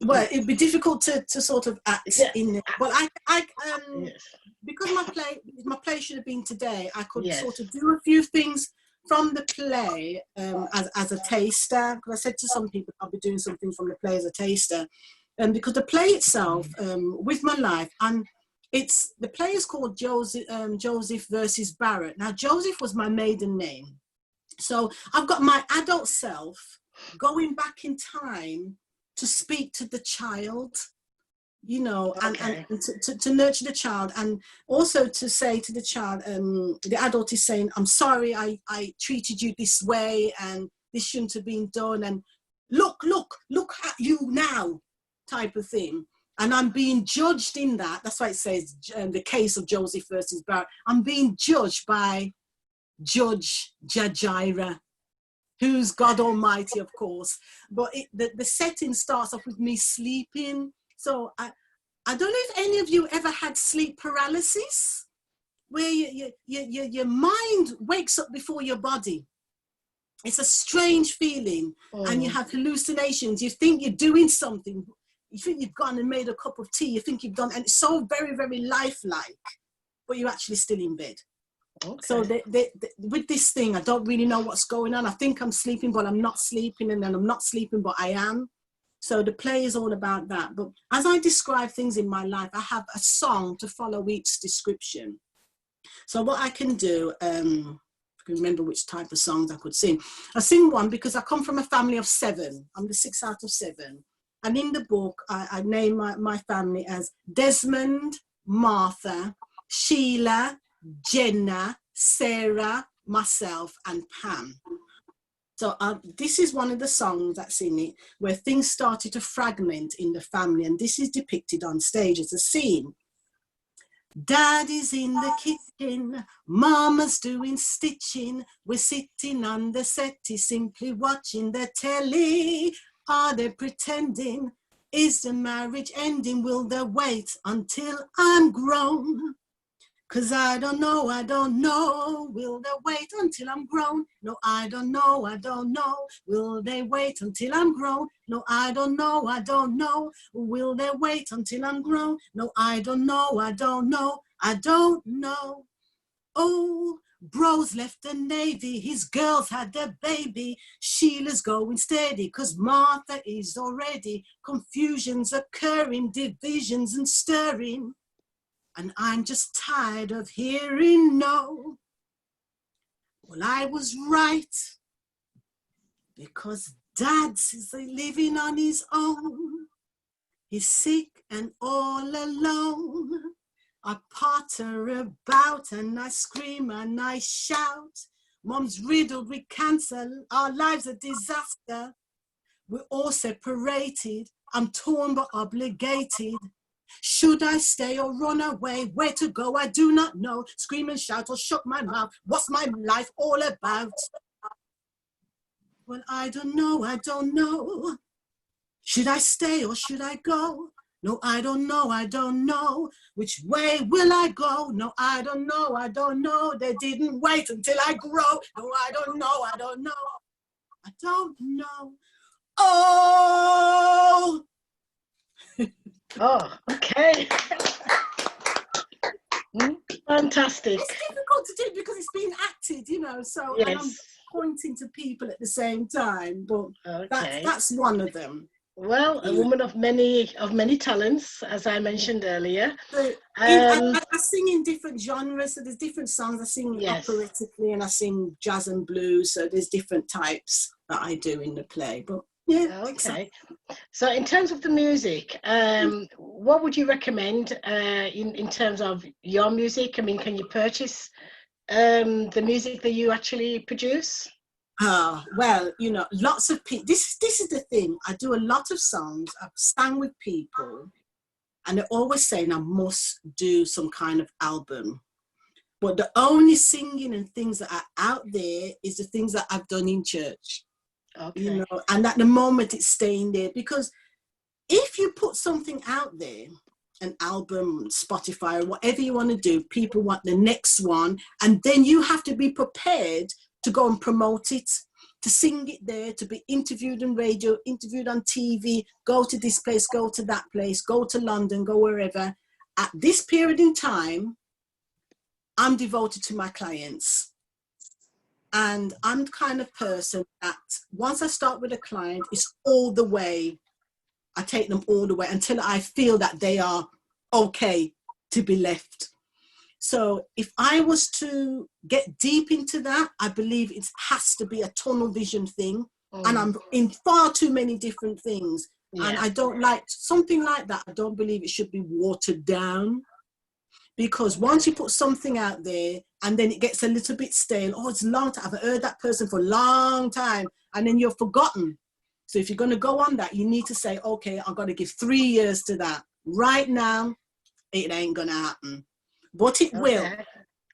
[SPEAKER 3] Well, it'd be difficult to sort of act in it. But I because my play should have been today, I could sort of do a few things from the play as a taster. Because I said to some people, I'll be doing something from the play as a taster. Because the play itself, with my life, and the play is called Joseph versus Barrett. Now, Joseph was my maiden name. So I've got my adult self going back in time to speak to the child you know,
[SPEAKER 2] Okay.
[SPEAKER 3] and to nurture the child, and also to say to the child, the adult is saying, I'm sorry, I treated you this way, and this shouldn't have been done, and look at you now, type of thing. And I'm being judged in that. That's why it says, the case of Joseph versus Barrett. I'm being judged by Judge Jajira, who's God Almighty, of course. But the setting starts off with me sleeping. So I don't know if any of you ever had sleep paralysis, where your mind wakes up before your body. It's a strange feeling, and you have hallucinations. You think you're doing something. You think you've gone and made a cup of tea. You think you've done, and it's so very, very lifelike, but you're actually still in bed. Okay. So with this thing, I don't really know what's going on. I think I'm sleeping, but I'm not sleeping, and then I'm not sleeping, but I am. So the play is all about that. But as I describe things in my life, I have a song to follow each description. So what I can do, I can remember which type of songs I could sing. I sing one because I come from a family of 7. I'm the 6th out of 7. And in the book, I name my family as Desmond, Martha, Sheila, Jenna, Sarah, myself, and Pam. So this is one of the songs that's in it, where things started to fragment in the family, and this is depicted on stage as a scene. Daddy's in the kitchen, Mama's doing stitching, we're sitting on the settee simply watching the telly. Are they pretending? Is the marriage ending? Will they wait until I'm grown? 'Cause I don't know, will they wait until I'm grown? No, I don't know, will they wait until I'm grown? No, I don't know, will they wait until I'm grown? No, I don't know. Oh, bro's left the Navy, his girls had their baby. Sheila's going steady, 'cause Martha is already. Confusion's occurring, divisions and stirring. And I'm just tired of hearing no. Well, I was right, because Dad's is living on his own. He's sick and all alone. I potter about and I scream and I shout. Mom's riddled with cancer, our lives a disaster. We're all separated, I'm torn but obligated. Should I stay or run away? Where to go? I do not know. Scream and shout or shut my mouth. What's my life all about? Well, I don't know. Should I stay or should I go? No, I don't know. Which way will I go? No, I don't know. They didn't wait until I grow. No, I don't know. I don't know. Oh!
[SPEAKER 2] Oh, okay. Fantastic.
[SPEAKER 3] It's difficult to do because it's being acted, you know, so yes. And I'm pointing to people at the same time, but okay. that's one of them.
[SPEAKER 2] Well, a woman of many talents, as I mentioned earlier.
[SPEAKER 3] So, I sing in different genres, so there's different songs. I sing operatically and I sing jazz and blues, so there's different types that I do in the play, but yeah.
[SPEAKER 2] Okay. So in terms of the music, what would you recommend in terms of your music? I mean, can you purchase the music that you actually produce?
[SPEAKER 3] Well, you know, lots of people, this is the thing. I do a lot of songs. I've sang with people and they're always saying I must do some kind of album. But the only singing and things that are out there is the things that I've done in church. Okay. You know, and at the moment it's staying there, because if you put something out there, an album, Spotify, or whatever you want to do, people want the next one, and then you have to be prepared to go and promote it, to sing it there, to be interviewed on radio, interviewed on TV, go to this place, go to that place, go to London, go wherever. At this period in time, I'm devoted to my clients. And I'm the kind of person that once I start with a client, it's all the way. I take them all the way until I feel that they are okay to be left. So if I was to get deep into that, I believe it has to be a tunnel vision thing. And I'm in far too many different things. And I don't like something like that. I don't believe it should be watered down, because once you put something out there and then it gets a little bit stale, oh, it's long time, I've heard that person for a long time, and then you're forgotten. So if you're going to go on that, you need to say, okay, I'm going to give 3 years to that. Right now, it ain't going to happen. But it will.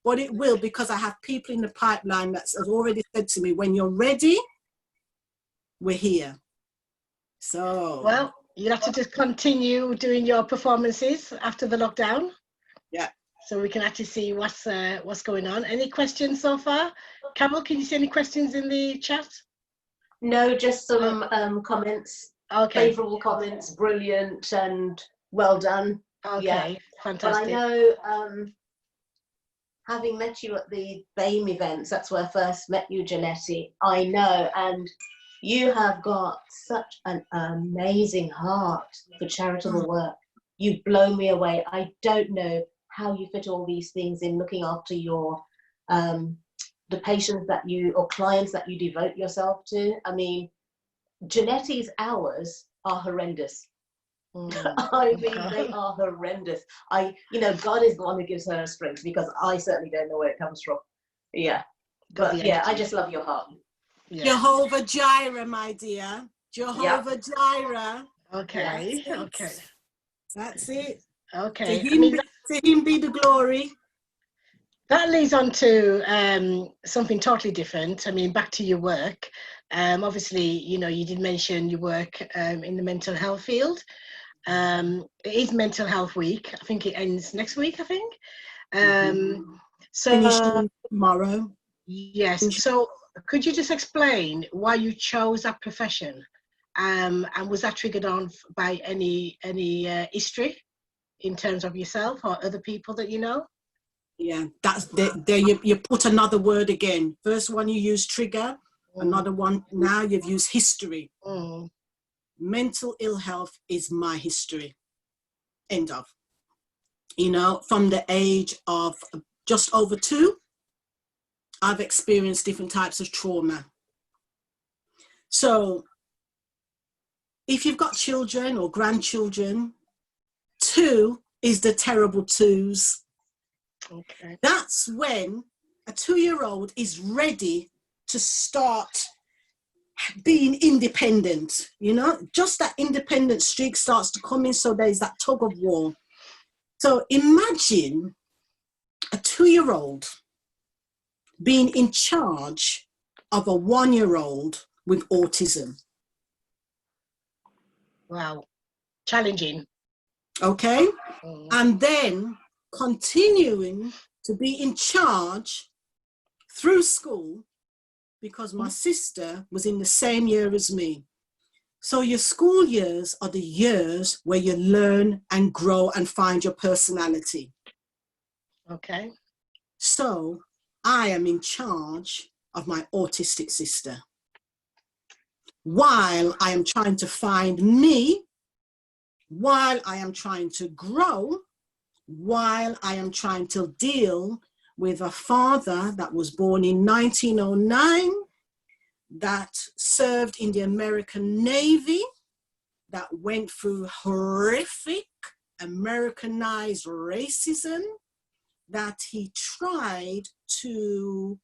[SPEAKER 3] But it will, because I have people in the pipeline that have already said to me, when you're ready, we're here. So.
[SPEAKER 2] Well, you'll have to just continue doing your performances after the lockdown.
[SPEAKER 3] Yeah.
[SPEAKER 2] So we can actually see what's going on. Any questions so far? Carol, can you see any questions in the chat?
[SPEAKER 8] No, just some comments.
[SPEAKER 2] Okay.
[SPEAKER 8] Favourable comments, brilliant and well done.
[SPEAKER 2] Okay, fantastic.
[SPEAKER 8] But I know, having met you at the BAME events, that's where I first met you, Jannette, I know, and you have got such an amazing heart for charitable work. You blow me away. I don't know how you fit all these things in, looking after your the patients that you, or clients that you devote yourself to. I mean, Jannette's hours are horrendous. I mean, they are horrendous. God is the one who gives her strength, because I certainly don't know where it comes from. Yeah. But yeah, I just love your heart.
[SPEAKER 3] Yeah. Jehovah Jireh, my dear. Jehovah Jireh.
[SPEAKER 2] Okay. Okay.
[SPEAKER 3] That's it.
[SPEAKER 2] Okay.
[SPEAKER 3] To him be the glory.
[SPEAKER 2] That leads on to something totally different. I mean, back to your work. Obviously, you did mention you work in the mental health field. It is Mental Health Week. I think it ends next week, I think. So
[SPEAKER 3] finished tomorrow.
[SPEAKER 2] Yes. So could you just explain why you chose that profession? And was that triggered on by any history in terms of yourself or other people that you know?
[SPEAKER 3] Yeah, that's there. You put another word again. First one you use trigger, another one now you've used history. Mental ill health is my history. End of. From the age of just over 2, I've experienced different types of trauma. So if you've got children or grandchildren, 2 is the terrible 2s.
[SPEAKER 2] Okay.
[SPEAKER 3] That's when a 2-year-old is ready to start being independent, just that independent streak starts to come in. So there's that tug of war. So imagine a 2-year-old being in charge of a 1-year-old with autism.
[SPEAKER 2] Wow. Challenging.
[SPEAKER 3] Okay. And then continuing to be in charge through school, because my sister was in the same year as me. So your school years are the years where you learn and grow and find your personality.
[SPEAKER 2] Okay.
[SPEAKER 3] So I am in charge of my autistic sister, while I am trying to find me, while I am trying to grow, while I am trying to deal with a father that was born in 1909, that served in the American Navy, that went through horrific Americanized racism, that he tried to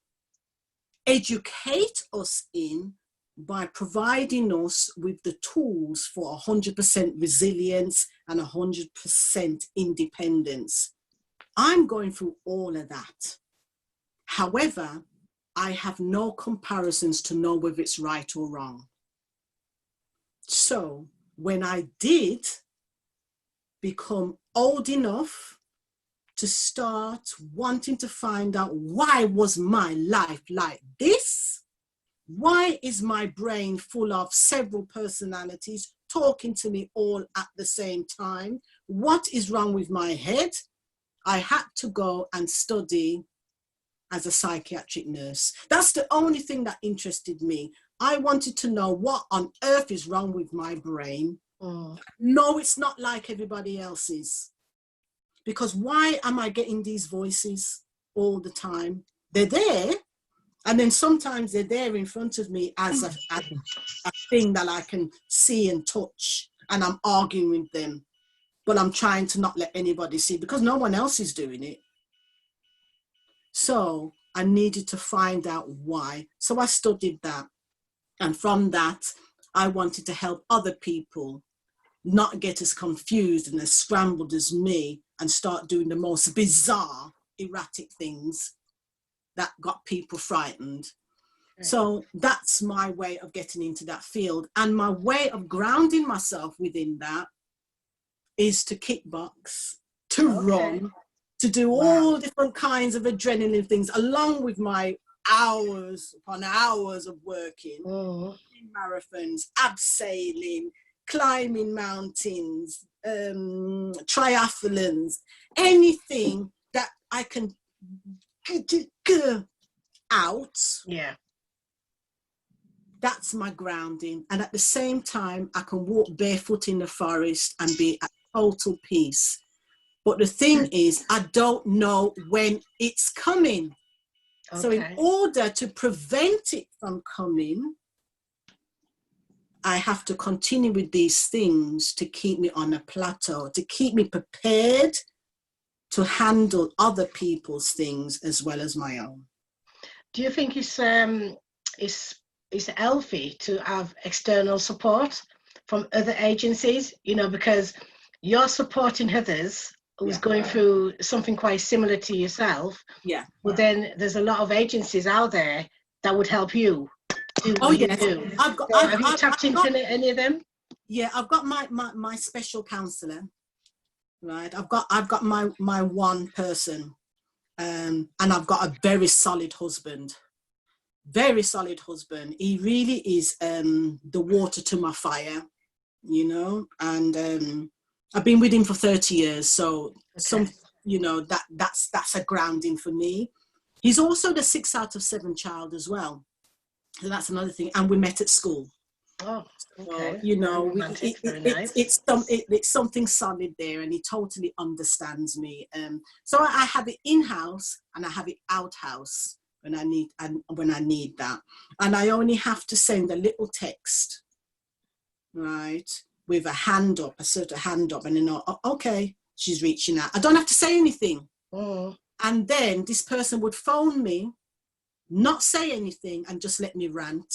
[SPEAKER 3] educate us in by providing us with the tools for 100% resilience and 100% independence. I'm going through all of that. However, I have no comparisons to know whether it's right or wrong. So when I did become old enough to start wanting to find out, why was my life like this? Why is my brain full of several personalities talking to me all at the same time? What is wrong with my head? I had to go and study as a psychiatric nurse. That's the only thing that interested me. I wanted to know what on earth is wrong with my brain. No, it's not like everybody else's. Because why am I getting these voices all the time? They're there. And then sometimes they're there in front of me as a thing that I can see and touch. and I'm arguing with them, but I'm trying to not let anybody see because no one else is doing it. So I needed to find out why. So I studied that. And from that, I wanted to help other people not get as confused and as scrambled as me and start doing the most bizarre, erratic things that got people frightened. Right. So that's my way of getting into that field. And my way of grounding myself within that is to kickbox, to run, to do all different kinds of adrenaline things, along with my hours upon hours of working, in marathons, abseiling, climbing mountains, triathlons, anything that I can out. Yeah. That's my grounding. And at the same time, I can walk barefoot in the forest and be at total peace. But the thing is, I don't know when it's coming. Okay. So in order to prevent it from coming, I have to continue with these things to keep me on a plateau, to keep me prepared to handle other people's things as well as my own.
[SPEAKER 2] Do you think it's healthy to have external support from other agencies? You know, because you're supporting others who's going through something quite similar to yourself. Yeah. But then there's a lot of agencies out there that would help you. Have you tapped into any of them?
[SPEAKER 3] Yeah, I've got my special counselor, right? I've got my one person, and I've got a very solid husband. Very solid husband. He really is the water to my fire, you know, and I've been with him for 30 years, so that's a grounding for me. He's also the 6 out of 7 child as well. So that's another thing. And we met at school. Oh, okay. So, you know, it's something solid there, and he totally understands me. So I have it in-house and I have it out-house when I need that. And I only have to send a little text, right, with a hand up, a sort of hand up, and then okay, she's reaching out. I don't have to say anything. And then this person would phone me, not say anything, and just let me rant.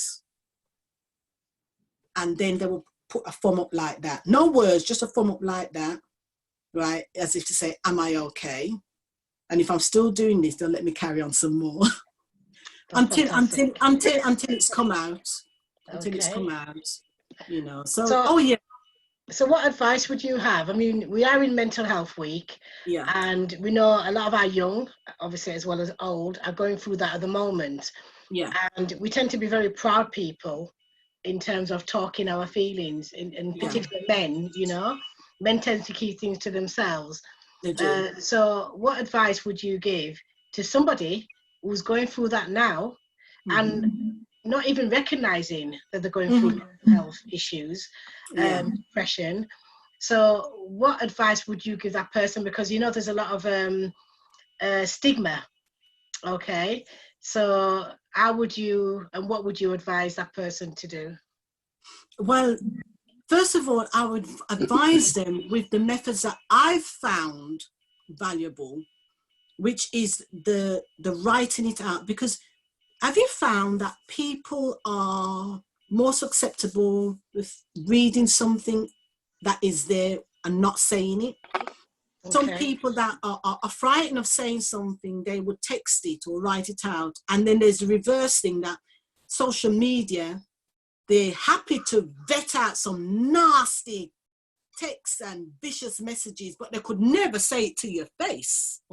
[SPEAKER 3] And then they will put a thumb up like that. No words, just a thumb up like that, right? As if to say, am I okay? And if I'm still doing this, they'll let me carry on some more. until it's come out. Until it's come out. You know.
[SPEAKER 2] So what advice would you have? I mean, we are in Mental Health Week, and we know a lot of our young, obviously as well as old, are going through that at the moment. Yeah. And we tend to be very proud people in terms of talking our feelings, in particular men, you know. Men tend to keep things to themselves. They do. So what advice would you give to somebody who's going through that now and not even recognizing that they're going through mental health issues, depression? So what advice would you give that person? Because, you know, there's a lot of stigma. Okay. So how would you, and what would you advise that person to do?
[SPEAKER 3] Well, first of all, I would advise them with the methods that I've found valuable, which is the writing it out. Because have you found that people are more susceptible with reading something that is there and not saying it? Okay. Some people that are frightened of saying something, they would text it or write it out. And then there's the reverse thing, that social media, they're happy to vet out some nasty texts and vicious messages, but they could never say it to your face.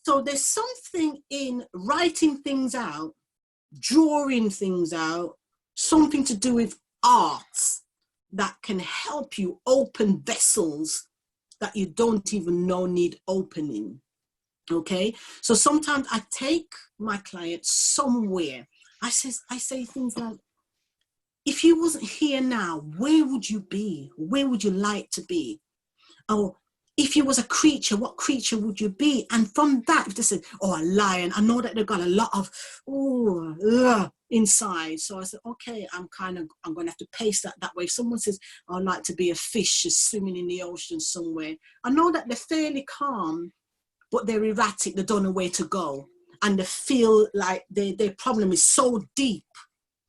[SPEAKER 3] So there's something in writing things out, drawing things out, something to do with art that can help you open vessels that you don't even know need opening. Okay, so sometimes I take my clients somewhere. I say things like, if you wasn't here now, where would you be? Where would you like to be? Or if you was a creature, what creature would you be? And from that, if they say, oh, a lion, I know that they've got a lot of inside. So I said, okay, I'm going to have to pace that way. If someone says, I'd like to be a fish swimming in the ocean somewhere, I know that they're fairly calm, but they're erratic. They don't know where to go. And they feel like their problem is so deep.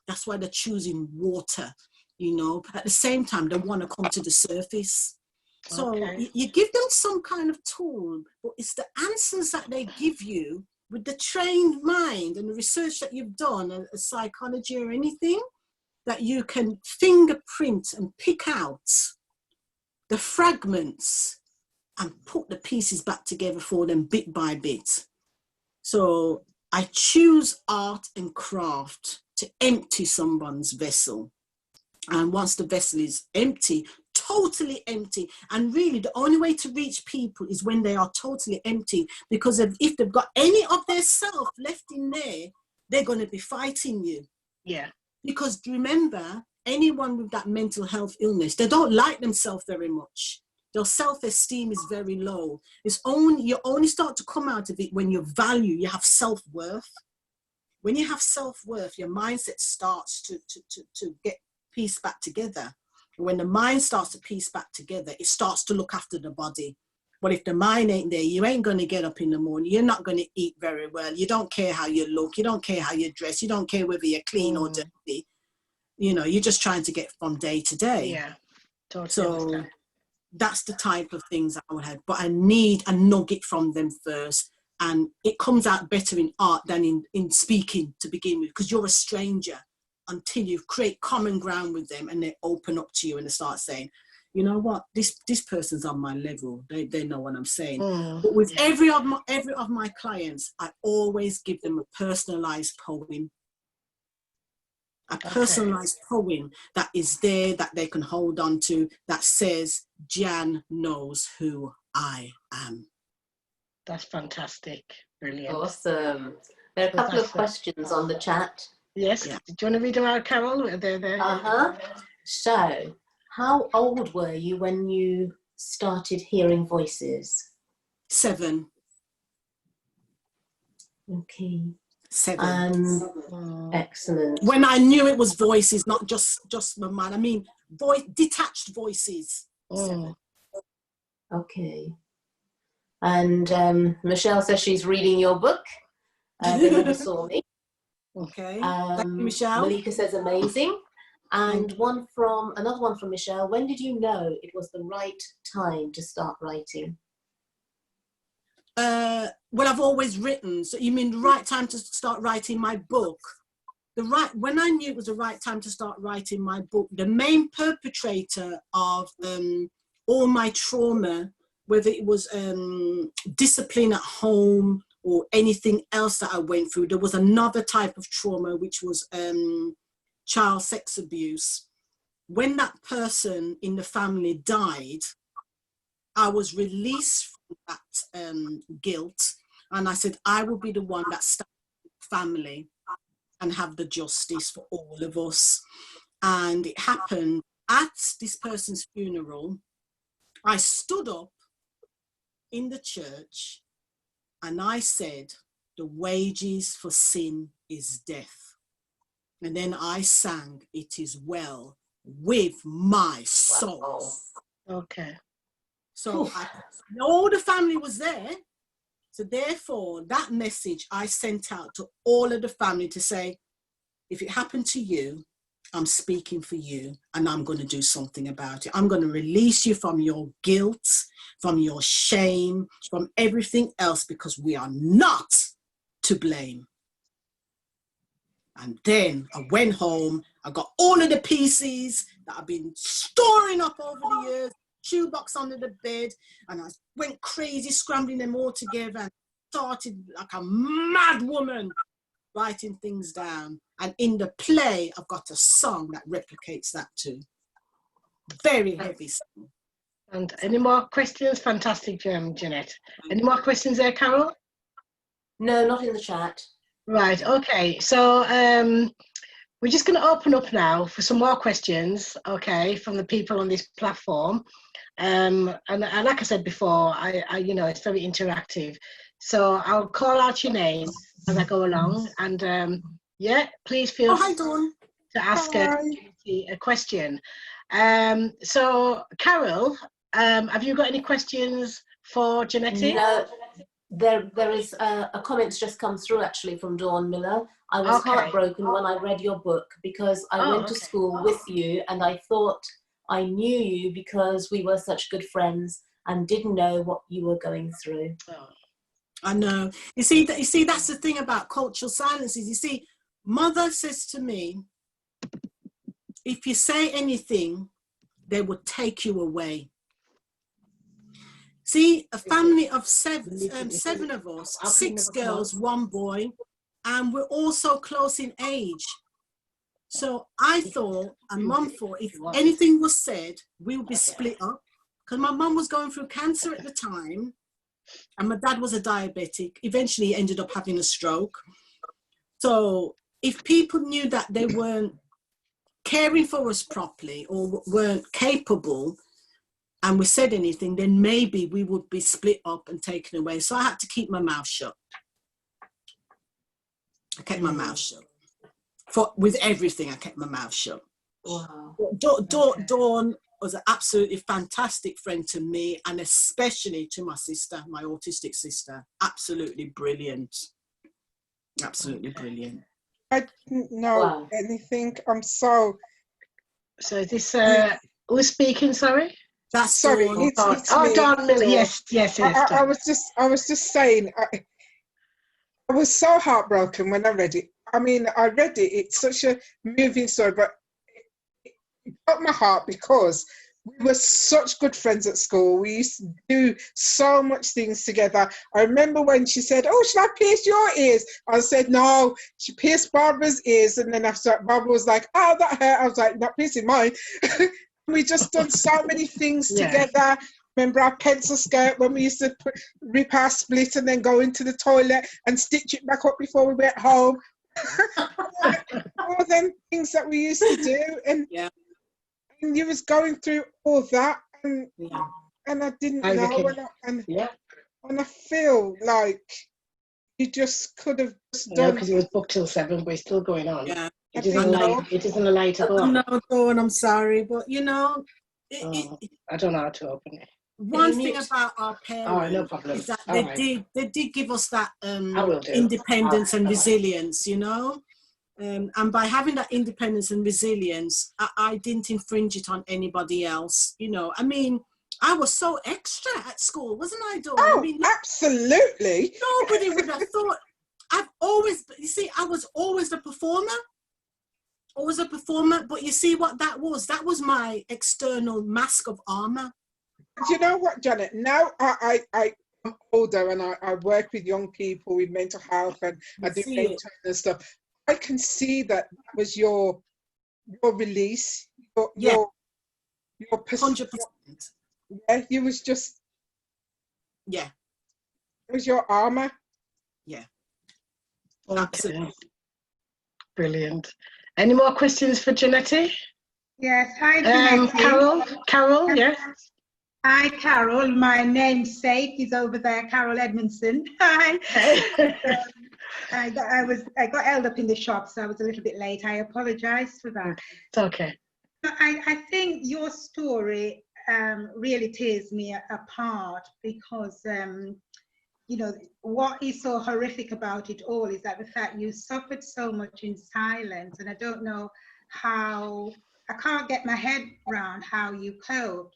[SPEAKER 3] That's why they're choosing water, you know. At the same time, they want to come to the surface. So you give them some kind of tool, but it's the answers that they give you with the trained mind and the research that you've done, a psychology or anything, that you can fingerprint and pick out the fragments and put the pieces back together for them bit by bit. So I choose art and craft to empty someone's vessel. And once the vessel is empty, totally empty, and really the only way to reach people is when they are totally empty, because if they've got any of their self left in there, they're going to be fighting you.
[SPEAKER 2] Yeah.
[SPEAKER 3] Because remember, anyone with that mental health illness, they don't like themselves very much. Their self-esteem is very low. You only start to come out of it when you have self-worth. When you have self-worth, your mindset starts to get pieced back together. When the mind starts to piece back together, it starts to look after the body. But if the mind ain't there, you ain't going to get up in the morning. You're not going to eat very well. You don't care how you look. You don't care how you dress. You don't care whether you're clean or dirty. You know, you're just trying to get from day to day.
[SPEAKER 2] Yeah, totally.
[SPEAKER 3] So
[SPEAKER 2] understand.
[SPEAKER 3] That's the type of things I would have. But I need a nugget from them first. And it comes out better in art than in speaking to begin with, because you're a stranger until you create common ground with them and they open up to you and they start saying, you know what, this person's on my level. They know what I'm saying. But with every of my clients, I always give them a personalized poem. A personalized poem that is there, that they can hold on to, that says, Jan knows who I am.
[SPEAKER 2] That's fantastic. Brilliant.
[SPEAKER 8] Awesome. There are a couple of questions on the chat.
[SPEAKER 2] Yes. Yeah. Do you want to read them out, Carol? They're there.
[SPEAKER 8] So, how old were you when you started hearing voices?
[SPEAKER 3] 7.
[SPEAKER 8] Okay.
[SPEAKER 3] 7.
[SPEAKER 8] Excellent.
[SPEAKER 3] When I knew it was voices, not just my mind. I mean, detached voices. 7.
[SPEAKER 8] Okay. And Michelle says she's reading your book. They never saw me.
[SPEAKER 3] Okay. Thank you, Michelle.
[SPEAKER 8] Malika says amazing. And another one from Michelle. When did you know it was the right time to start writing?
[SPEAKER 3] Well, I've always written. So you mean the right time to start writing my book? When I knew it was the right time to start writing my book, the main perpetrator of all my trauma, whether it was discipline at home or anything else that I went through, there was another type of trauma, which was child sex abuse. When that person in the family died, I was released from that guilt, and I said, I will be the one that stands with the family and have the justice for all of us. And it happened at this person's funeral. I stood up in the church and I said, the wages for sin is death. And then I sang, it is well with my soul.
[SPEAKER 2] Okay.
[SPEAKER 3] So I know the family was there. So therefore, that message I sent out to all of the family to say, if it happened to you, I'm speaking for you and I'm going to do something about it. I'm going to release you from your guilt, from your shame, from everything else, because we are not to blame. And then I went home. I got all of the pieces that I've been storing up over the years, shoebox under the bed, and I went crazy scrambling them all together and started like a mad woman writing things down. And in the play, I've got a song that replicates that too. Very heavy song.
[SPEAKER 2] And any more questions? Fantastic, Jannette. Any more questions there, Carol?
[SPEAKER 8] No, not in the chat.
[SPEAKER 2] Right, okay. So we're just going to open up now for some more questions, okay, from the people on this platform. And like I said before, I you know, it's very interactive. So I'll call out your name as I go along, and Yeah, please feel
[SPEAKER 3] hi, Dawn.
[SPEAKER 2] to ask a question. So, Carol, have you got any questions for Jannette?
[SPEAKER 8] No, there is a comment's just come through actually from Dawn Miller. I was heartbroken when I read your book because I went to school with you and I thought I knew you because we were such good friends and didn't know what you were going through.
[SPEAKER 3] I know. You see, that's the thing about cultural silences. You see, Mother says to me, if you say anything, they will take you away. See, a family of seven of us, 6 girls, 1 boy, and we're all so close in age. So I thought, and Mum thought, if anything was said, we would be split up. Because my mum was going through cancer at the time, and my dad was a diabetic. Eventually, he ended up having a stroke. So if people knew that they weren't caring for us properly or weren't capable, and we said anything, then maybe we would be split up and taken away. So I had to keep my mouth shut. I kept my mouth shut. With everything, I kept my mouth shut.
[SPEAKER 8] Wow.
[SPEAKER 3] Dawn was an absolutely fantastic friend to me, and especially to my sister, my autistic sister. Absolutely brilliant. Absolutely brilliant.
[SPEAKER 9] I didn't know anything. I'm so...
[SPEAKER 2] So is this... who's speaking, sorry?
[SPEAKER 3] That's
[SPEAKER 9] sorry.
[SPEAKER 3] Dawn.
[SPEAKER 9] It's me.
[SPEAKER 2] Dawn Miller. Yes.
[SPEAKER 9] I was just saying, I was so heartbroken when I read it. I mean, I read it. It's such a moving story, but it got my heart because we were such good friends at school. We used to do so much things together. I remember when she said, "Oh, should I pierce your ears?" I said, "No." She pierced Barbara's ears, and then after Barbara was like, "Oh, that hurt." I was like, "Not piercing mine." We just done so many things together. Remember our pencil skirt when we used to rip our split and then go into the toilet and stitch it back up before we went home. All them things that we used to do, and you was going through all that, and I didn't know, and I feel like you just could have just done.
[SPEAKER 2] Because it was booked till 7, but it's still going on.
[SPEAKER 3] Yeah.
[SPEAKER 2] It isn't a light to go on.
[SPEAKER 3] No, Dawn, I'm sorry, but you know,
[SPEAKER 2] I don't know how to open it.
[SPEAKER 3] One thing about our parents
[SPEAKER 2] no problem.
[SPEAKER 3] is that they did give us that independence and resilience, you know. And by having that independence and resilience, I didn't infringe it on anybody else, you know. I mean, I was so extra at school, wasn't I, Dawn?
[SPEAKER 9] Oh,
[SPEAKER 3] I mean,
[SPEAKER 9] absolutely.
[SPEAKER 3] Nobody would have thought. You see, I was always a performer. Always a performer, but you see what that was? That was my external mask of armor.
[SPEAKER 9] Do you know what, Jannette? Now I'm older and I work with young people with mental health and I do mentoring and stuff. I can see that was your release, your
[SPEAKER 3] 100%.
[SPEAKER 9] Yeah, you was just it was your armor.
[SPEAKER 3] Yeah.
[SPEAKER 2] Absolutely. Brilliant. Any more questions for Jannette?
[SPEAKER 5] Yes, hi Jannette.
[SPEAKER 2] Carol, yes.
[SPEAKER 5] Hi Carol, my namesake is over there, Carol Edmondson. Hi. I got held up in the shop, so I was a little bit late. I apologize for that.
[SPEAKER 2] It's okay.
[SPEAKER 5] I think your story really tears me apart because you know, what is so horrific about it all is that the fact you suffered so much in silence, and I don't know how, I can't get my head around how you coped,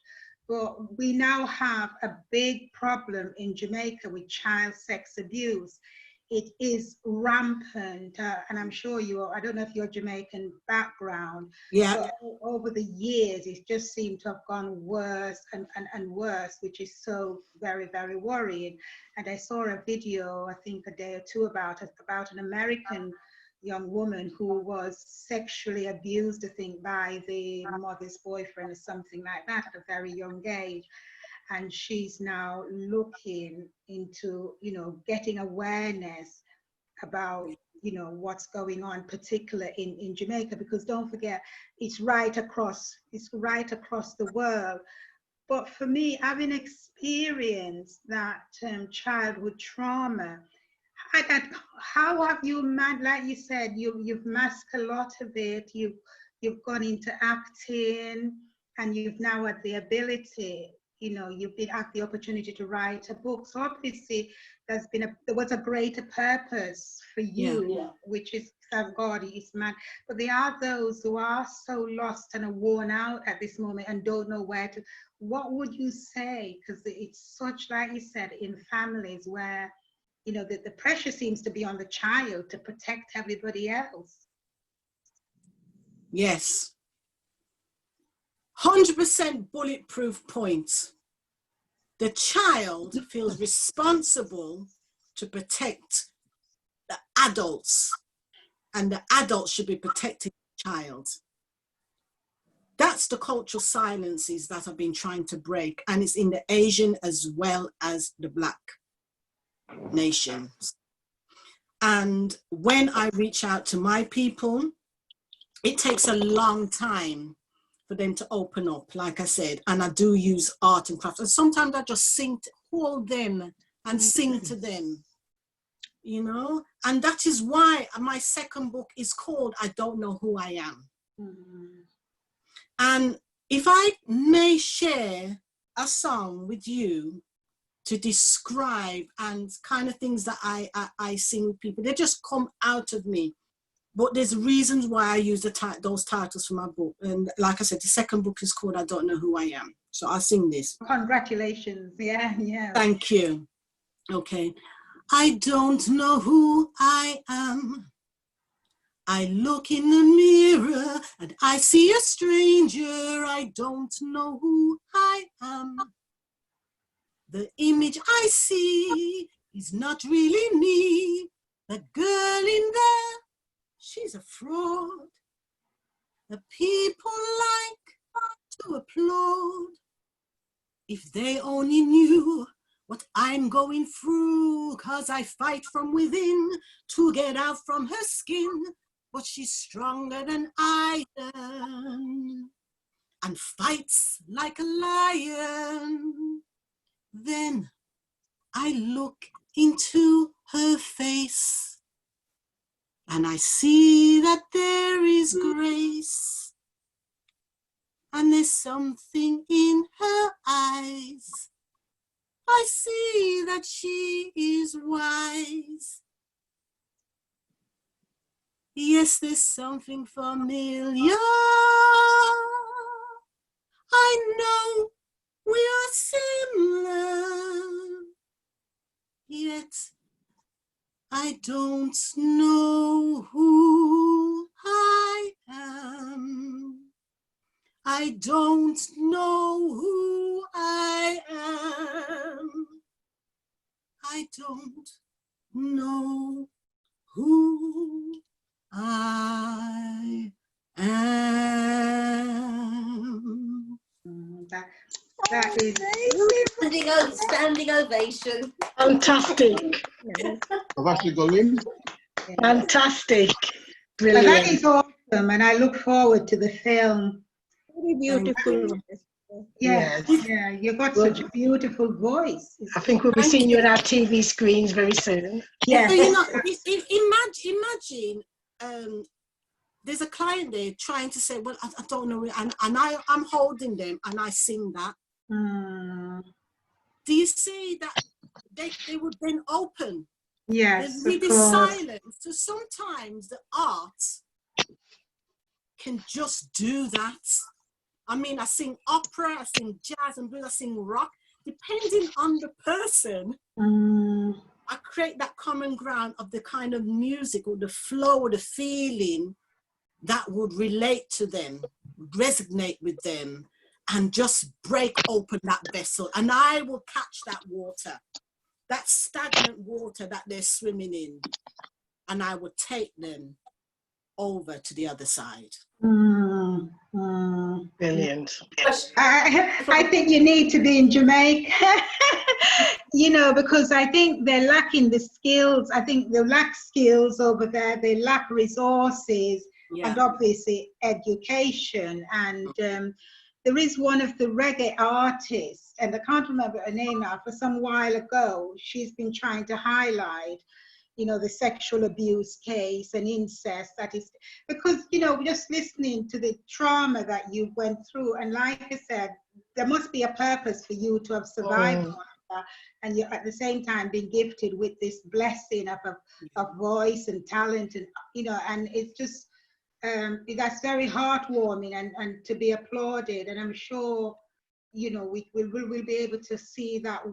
[SPEAKER 5] but we now have a big problem in Jamaica with child sex abuse. It is rampant, and I'm sure I don't know if you're Jamaican background, but over the years, it just seemed to have gone worse and worse, which is so very, very worrying. And I saw a video, I think a day or two about an American young woman who was sexually abused, I think, by the mother's boyfriend or something like that at a very young age. And she's now looking into, you know, getting awareness about, you know, what's going on, particularly in Jamaica, because don't forget, it's right across the world. But for me, having experienced that childhood trauma, how have you, like you said, you've masked a lot of it. You've gone into acting, and you've now had the ability. You've been had the opportunity to write a book. So obviously, there was a greater purpose for you, which is, thank God, is man. But there are those who are so lost and are worn out at this moment and don't know where to. What would you say? Because it's such, like you said, in families where, the pressure seems to be on the child to protect everybody else.
[SPEAKER 3] Yes. 100% bulletproof point. The child feels responsible to protect the adults, and the adults should be protecting the child. That's the cultural silences that I've been trying to break, and it's in the Asian as well as the Black nations. And when I reach out to my people, it takes a long time for them to open up, like I said, and I do use art and crafts. And sometimes I just call them and sing to them, and that is why my second book is called I Don't Know Who I Am. And if I may share a song with you to describe and kind of things that I sing with people, they just come out of me. But there's reasons why I use those titles for my book. And like I said, the second book is called I Don't Know Who I Am. So I'll sing this.
[SPEAKER 5] Congratulations. Yeah.
[SPEAKER 3] Thank you. Okay. I don't know who I am. I look in the mirror and I see a stranger. I don't know who I am. The image I see is not really me. The girl in there, she's a fraud. The people like to applaud. If they only knew what I'm going through, 'cause I fight from within to get out from her skin. But she's stronger than iron and fights like a lion. Then I look into her face and I see that there is grace, and there's something in her eyes. I see that she is wise. Yes, there's something familiar. I know we are similar, yet I don't know who I am. I don't know who I am. I don't know who I am.
[SPEAKER 5] That is
[SPEAKER 8] standing ovation.
[SPEAKER 2] Fantastic.
[SPEAKER 10] I've actually got in.
[SPEAKER 2] Fantastic.
[SPEAKER 5] Brilliant. That is awesome, and I look forward to the film.
[SPEAKER 11] Very beautiful.
[SPEAKER 5] Yeah, you've got such a beautiful voice.
[SPEAKER 2] I think we'll be seeing you on our TV screens very soon.
[SPEAKER 3] Yeah. Imagine there's a client there trying to say, well, I don't know, and I'm holding them and I sing that. Do you see that they would then open?
[SPEAKER 5] Yes,
[SPEAKER 3] there's really silence. So sometimes the art can just do that. I mean, I sing opera, I sing jazz and blues, I sing rock. Depending on the person, I create that common ground of the kind of music or the flow or the feeling that would relate to them, resonate with them, and just break open that vessel. And I will catch that water, that stagnant water that they're swimming in, and I will take them over to the other side.
[SPEAKER 2] Brilliant.
[SPEAKER 5] I think you need to be in Jamaica, because I think they're lacking the skills. I think they lack skills over there. They lack resources and obviously education. And there is one of the reggae artists, and I can't remember her name now, for some while ago, she's been trying to highlight you know, the sexual abuse case and incest, that is, because, you know, just listening to the trauma that you went through, and like I said, there must be a purpose for you to have survived all of that, and you're at the same time being gifted with this blessing of voice and talent, and, you know, and it's just, that's very heartwarming and to be applauded, and I'm sure, you know, we'll be able to see that,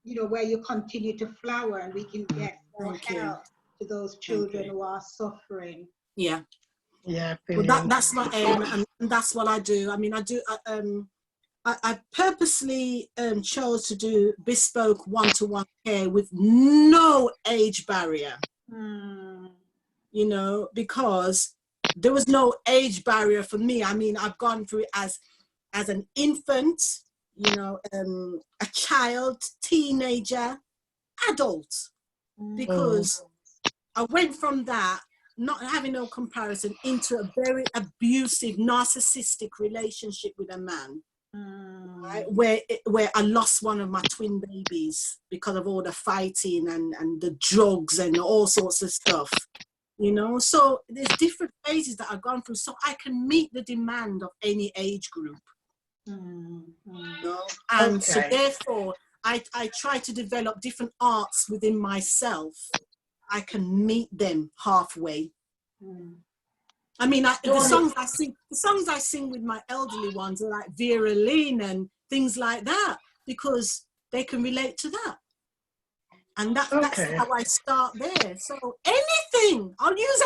[SPEAKER 5] you know, where you continue to flower, and we can get more help to those children who are suffering.
[SPEAKER 3] Yeah.
[SPEAKER 2] Yeah.
[SPEAKER 3] Well, that's my aim, and that's what I do. I mean, I purposely chose to do bespoke one-to-one care with no age barrier. You know, because there was no age barrier for me. I mean, I've gone through it as an infant, you know, a child, teenager, adult, because I went from that, not having no comparison, into a very abusive, narcissistic relationship with a man, right, where I lost one of my twin babies because of all the fighting and the drugs and all sorts of stuff. You know, so there's different phases that I've gone through, so I can meet the demand of any age group. You know? And so therefore, I try to develop different arts within myself. I can meet them halfway. I mean, the songs I sing with my elderly ones are like Vera Lynn and things like that, because they can relate to that. And that's how I start there. So anything, I'll use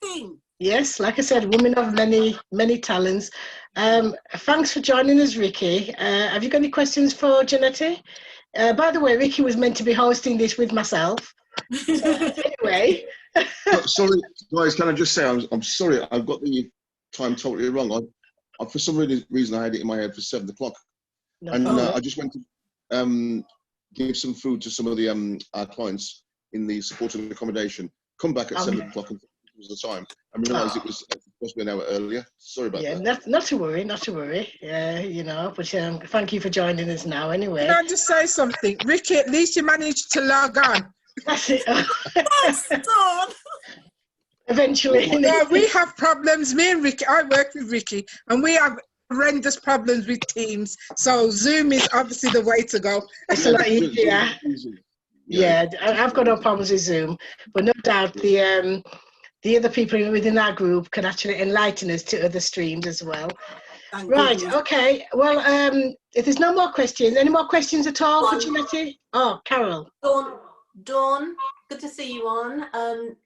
[SPEAKER 3] anything.
[SPEAKER 2] Yes, like I said, women of many talents. Thanks for joining us, Ricky. Have you got any questions for Jannette? By the way, Ricky was meant to be hosting this with myself. So, anyway.
[SPEAKER 10] Sorry, guys, can I just say, I'm sorry, I've got the time totally wrong. I for some reason, I had it in my head for 7 o'clock. I just went to give some food to some of the our clients in the supported accommodation. Come back at 7 o'clock and it was the time. I realised it was supposed to be an hour earlier. Sorry about that.
[SPEAKER 2] Yeah, not to worry, not to worry. You know, but thank you for joining us now anyway.
[SPEAKER 9] Can I just say something? Ricky, at least you managed to log on.
[SPEAKER 2] That's it. Eventually.
[SPEAKER 9] Yeah, we have problems. Me and Ricky, I work with Ricky, and we have horrendous problems with Teams. So Zoom is obviously the way to go.
[SPEAKER 2] It's a lot easier. Yeah, I've got no problems with Zoom, but no doubt the other people within our group can actually enlighten us to other streams as well. Right, okay. Well, if there's no more questions, any more questions at all for Jannette? Oh, Carol.
[SPEAKER 8] Dawn, good to see you on. Dawn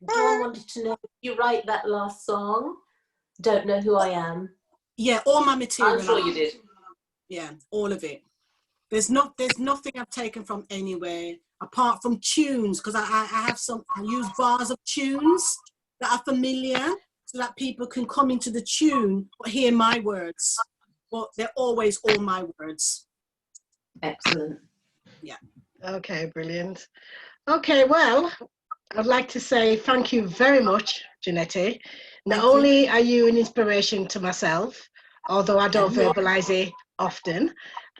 [SPEAKER 8] wanted to know if you write that last song, Don't Know Who I Am.
[SPEAKER 3] Yeah, all my material.
[SPEAKER 8] I'm sure you did.
[SPEAKER 3] Yeah, all of it. There's nothing I've taken from anywhere apart from tunes, because I use bars of tunes that are familiar so that people can come into the tune but hear my words. But they're always all my words.
[SPEAKER 8] Excellent.
[SPEAKER 3] Yeah.
[SPEAKER 2] Okay, brilliant. Okay, well, I'd like to say thank you very much, Jannette. Not only are you an inspiration to myself, although I don't verbalize it often,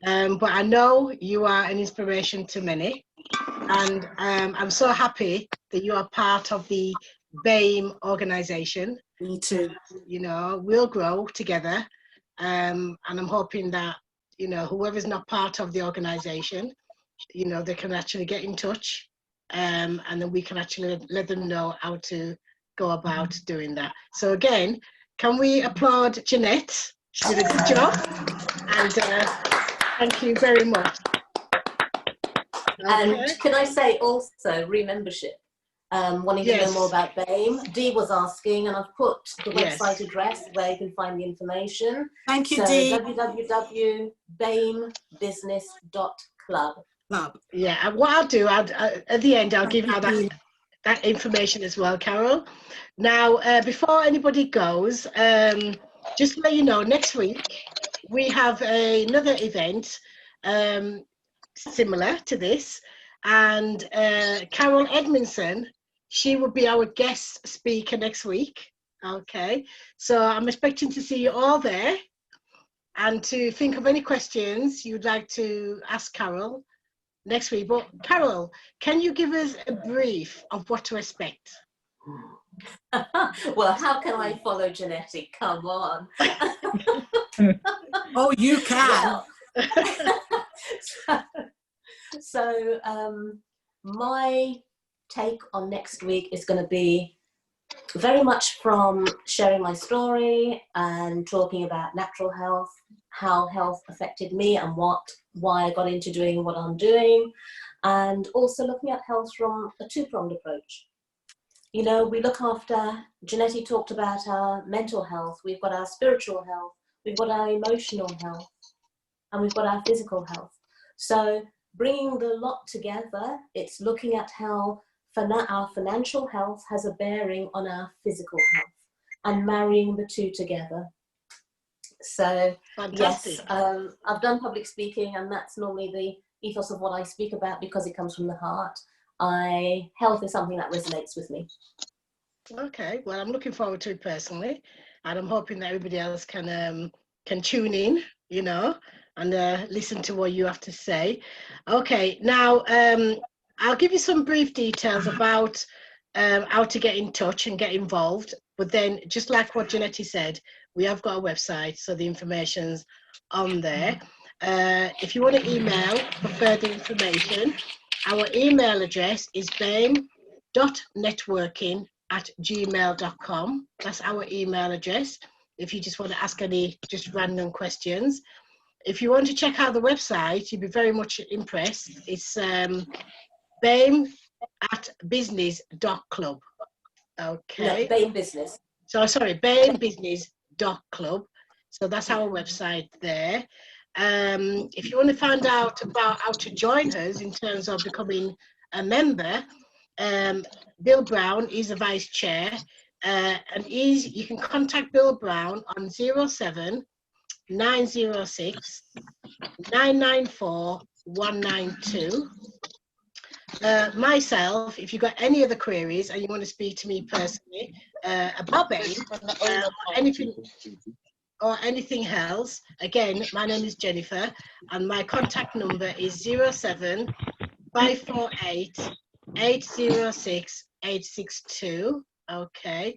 [SPEAKER 2] but I know you are an inspiration to many. And I'm so happy that you are part of the BAME organization.
[SPEAKER 3] Me too.
[SPEAKER 2] You know, we'll grow together. And I'm hoping that, you know, whoever's not part of the organization, you know, they can actually get in touch. And then we can actually let them know how to go about doing that. So again, can we applaud Jannette? She did a good job. And thank you very much.
[SPEAKER 8] And can I say also, re-membership, wanting to know more about BAME. Dee was asking, and I've put the website address where you can find the information.
[SPEAKER 3] Thank you, Dee.
[SPEAKER 8] www.bamebusiness.club.
[SPEAKER 2] Yeah, and what I'll do, at the end, I'll give out that information as well, Carol. Now, before anybody goes, just to let you know, next week we have another event similar to this, and Carol Edmondson, she will be our guest speaker next week. Okay, so I'm expecting to see you all there, and to think of any questions you'd like to ask Carol. next week. But Carol, can you give us a brief of what to expect?
[SPEAKER 8] Well, how can I follow Jannette? Come on.
[SPEAKER 3] Oh, you can.
[SPEAKER 8] Well, so my take on next week is going to be very much from sharing my story and talking about natural health, how health affected me and why I got into doing what I'm doing, and also looking at health from a two-pronged approach. You know, we look after, Jannette talked about our mental health, we've got our spiritual health, we've got our emotional health, and we've got our physical health. So bringing the lot together, it's looking at how our financial health has a bearing on our physical health and marrying the two together. So fantastic. Yes, I've done public speaking, and that's normally the ethos of what I speak about because it comes from the heart. Health is something that resonates with me.
[SPEAKER 2] Okay, well, I'm looking forward to it personally, and I'm hoping that everybody else can tune in, you know, and listen to what you have to say. Okay, now I'll give you some brief details about how to get in touch and get involved. But then, just like what Jannette said, we have got a website, so the information's on there. If you want to email for further information, our email address is bame.networking@gmail.com. That's our email address if you just want to ask any just random questions. If you want to check out the website, you'd be very much impressed. It's bame@business.club. Okay.
[SPEAKER 8] No, Bame Business.
[SPEAKER 2] So sorry, bamebusiness.club. So that's our website there. If you want to find out about how to join us in terms of becoming a member, Bill Brown is the vice chair, and you can contact Bill Brown on 07 906 994 192. Myself, if you've got any other queries and you want to speak to me personally about Bame or anything else, again, my name is Jennifer and my contact number is 07 548 806 862. Okay.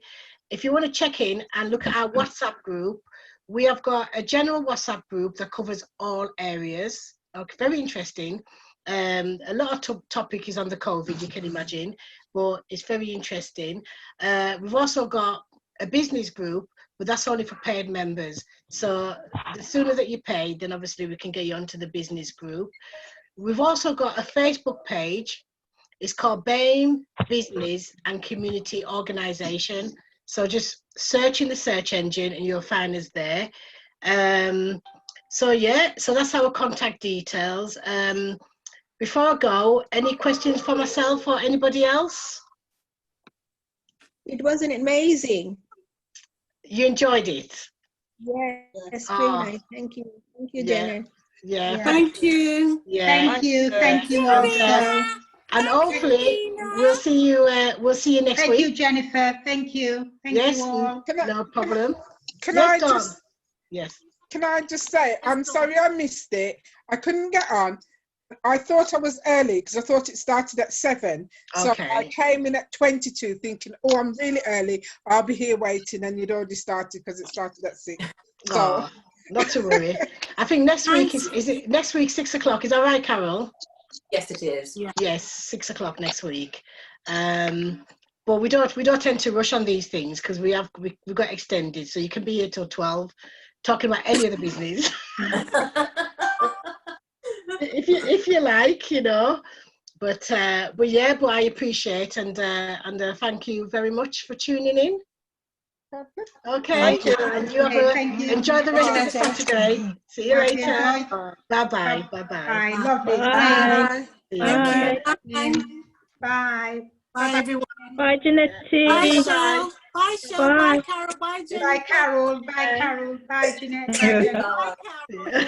[SPEAKER 2] If you want to check in and look at our WhatsApp group, we have got a general WhatsApp group that covers all areas. Okay, very interesting. A lot of topic is on the COVID, you can imagine, but it's very interesting. We've also got a business group, but that's only for paid members. So the sooner that you pay, then obviously we can get you onto the business group. We've also got a Facebook page. It's called Bame Business and Community Organization. So just search in the search engine and you'll find us there. So yeah, so that's our contact details. Before I go, any questions for myself or anybody else?
[SPEAKER 11] It was amazing.
[SPEAKER 2] You enjoyed it?
[SPEAKER 11] Yes, very nice. Thank you. Thank you, Jannette.
[SPEAKER 2] Yeah.
[SPEAKER 3] Thank you.
[SPEAKER 2] Yeah.
[SPEAKER 5] Thank you also.
[SPEAKER 2] And hopefully we'll see you next week.
[SPEAKER 5] Thank you, Jennifer. Thank you. Thank you all.
[SPEAKER 2] No problem.
[SPEAKER 9] Can
[SPEAKER 2] Yes.
[SPEAKER 9] Can I just say, I'm sorry I missed it. I couldn't get on. I thought I was early because I thought it started at 7. So I came in at 22 thinking, oh, I'm really early. I'll be here waiting, and you'd already started because it started at 6. So
[SPEAKER 2] not to worry. I think next week is it next week 6 o'clock? Is that right, Carol?
[SPEAKER 8] Yes, it is.
[SPEAKER 2] Yeah. Yes, 6 o'clock next week. But we don't tend to rush on these things because we've got extended, so you can be here till 12, talking about any other business. if you like, you know. But yeah, but I appreciate and thank you very much for tuning in. Okay,
[SPEAKER 9] thank you.
[SPEAKER 2] And you have enjoy the rest of the Saturday. See you later. Bye-bye.
[SPEAKER 5] Bye. Lovely.
[SPEAKER 11] Bye.
[SPEAKER 5] Bye.
[SPEAKER 3] Bye.
[SPEAKER 5] Bye.
[SPEAKER 3] Bye, everyone.
[SPEAKER 11] Bye, Jannette.
[SPEAKER 3] Bye, Shell. Bye, Shell. Bye, Carol. Bye, Jennifer.
[SPEAKER 5] Bye, Carol. Bye, Carol. Bye, Jannette. Bye, Jennifer.
[SPEAKER 3] Bye, Carol.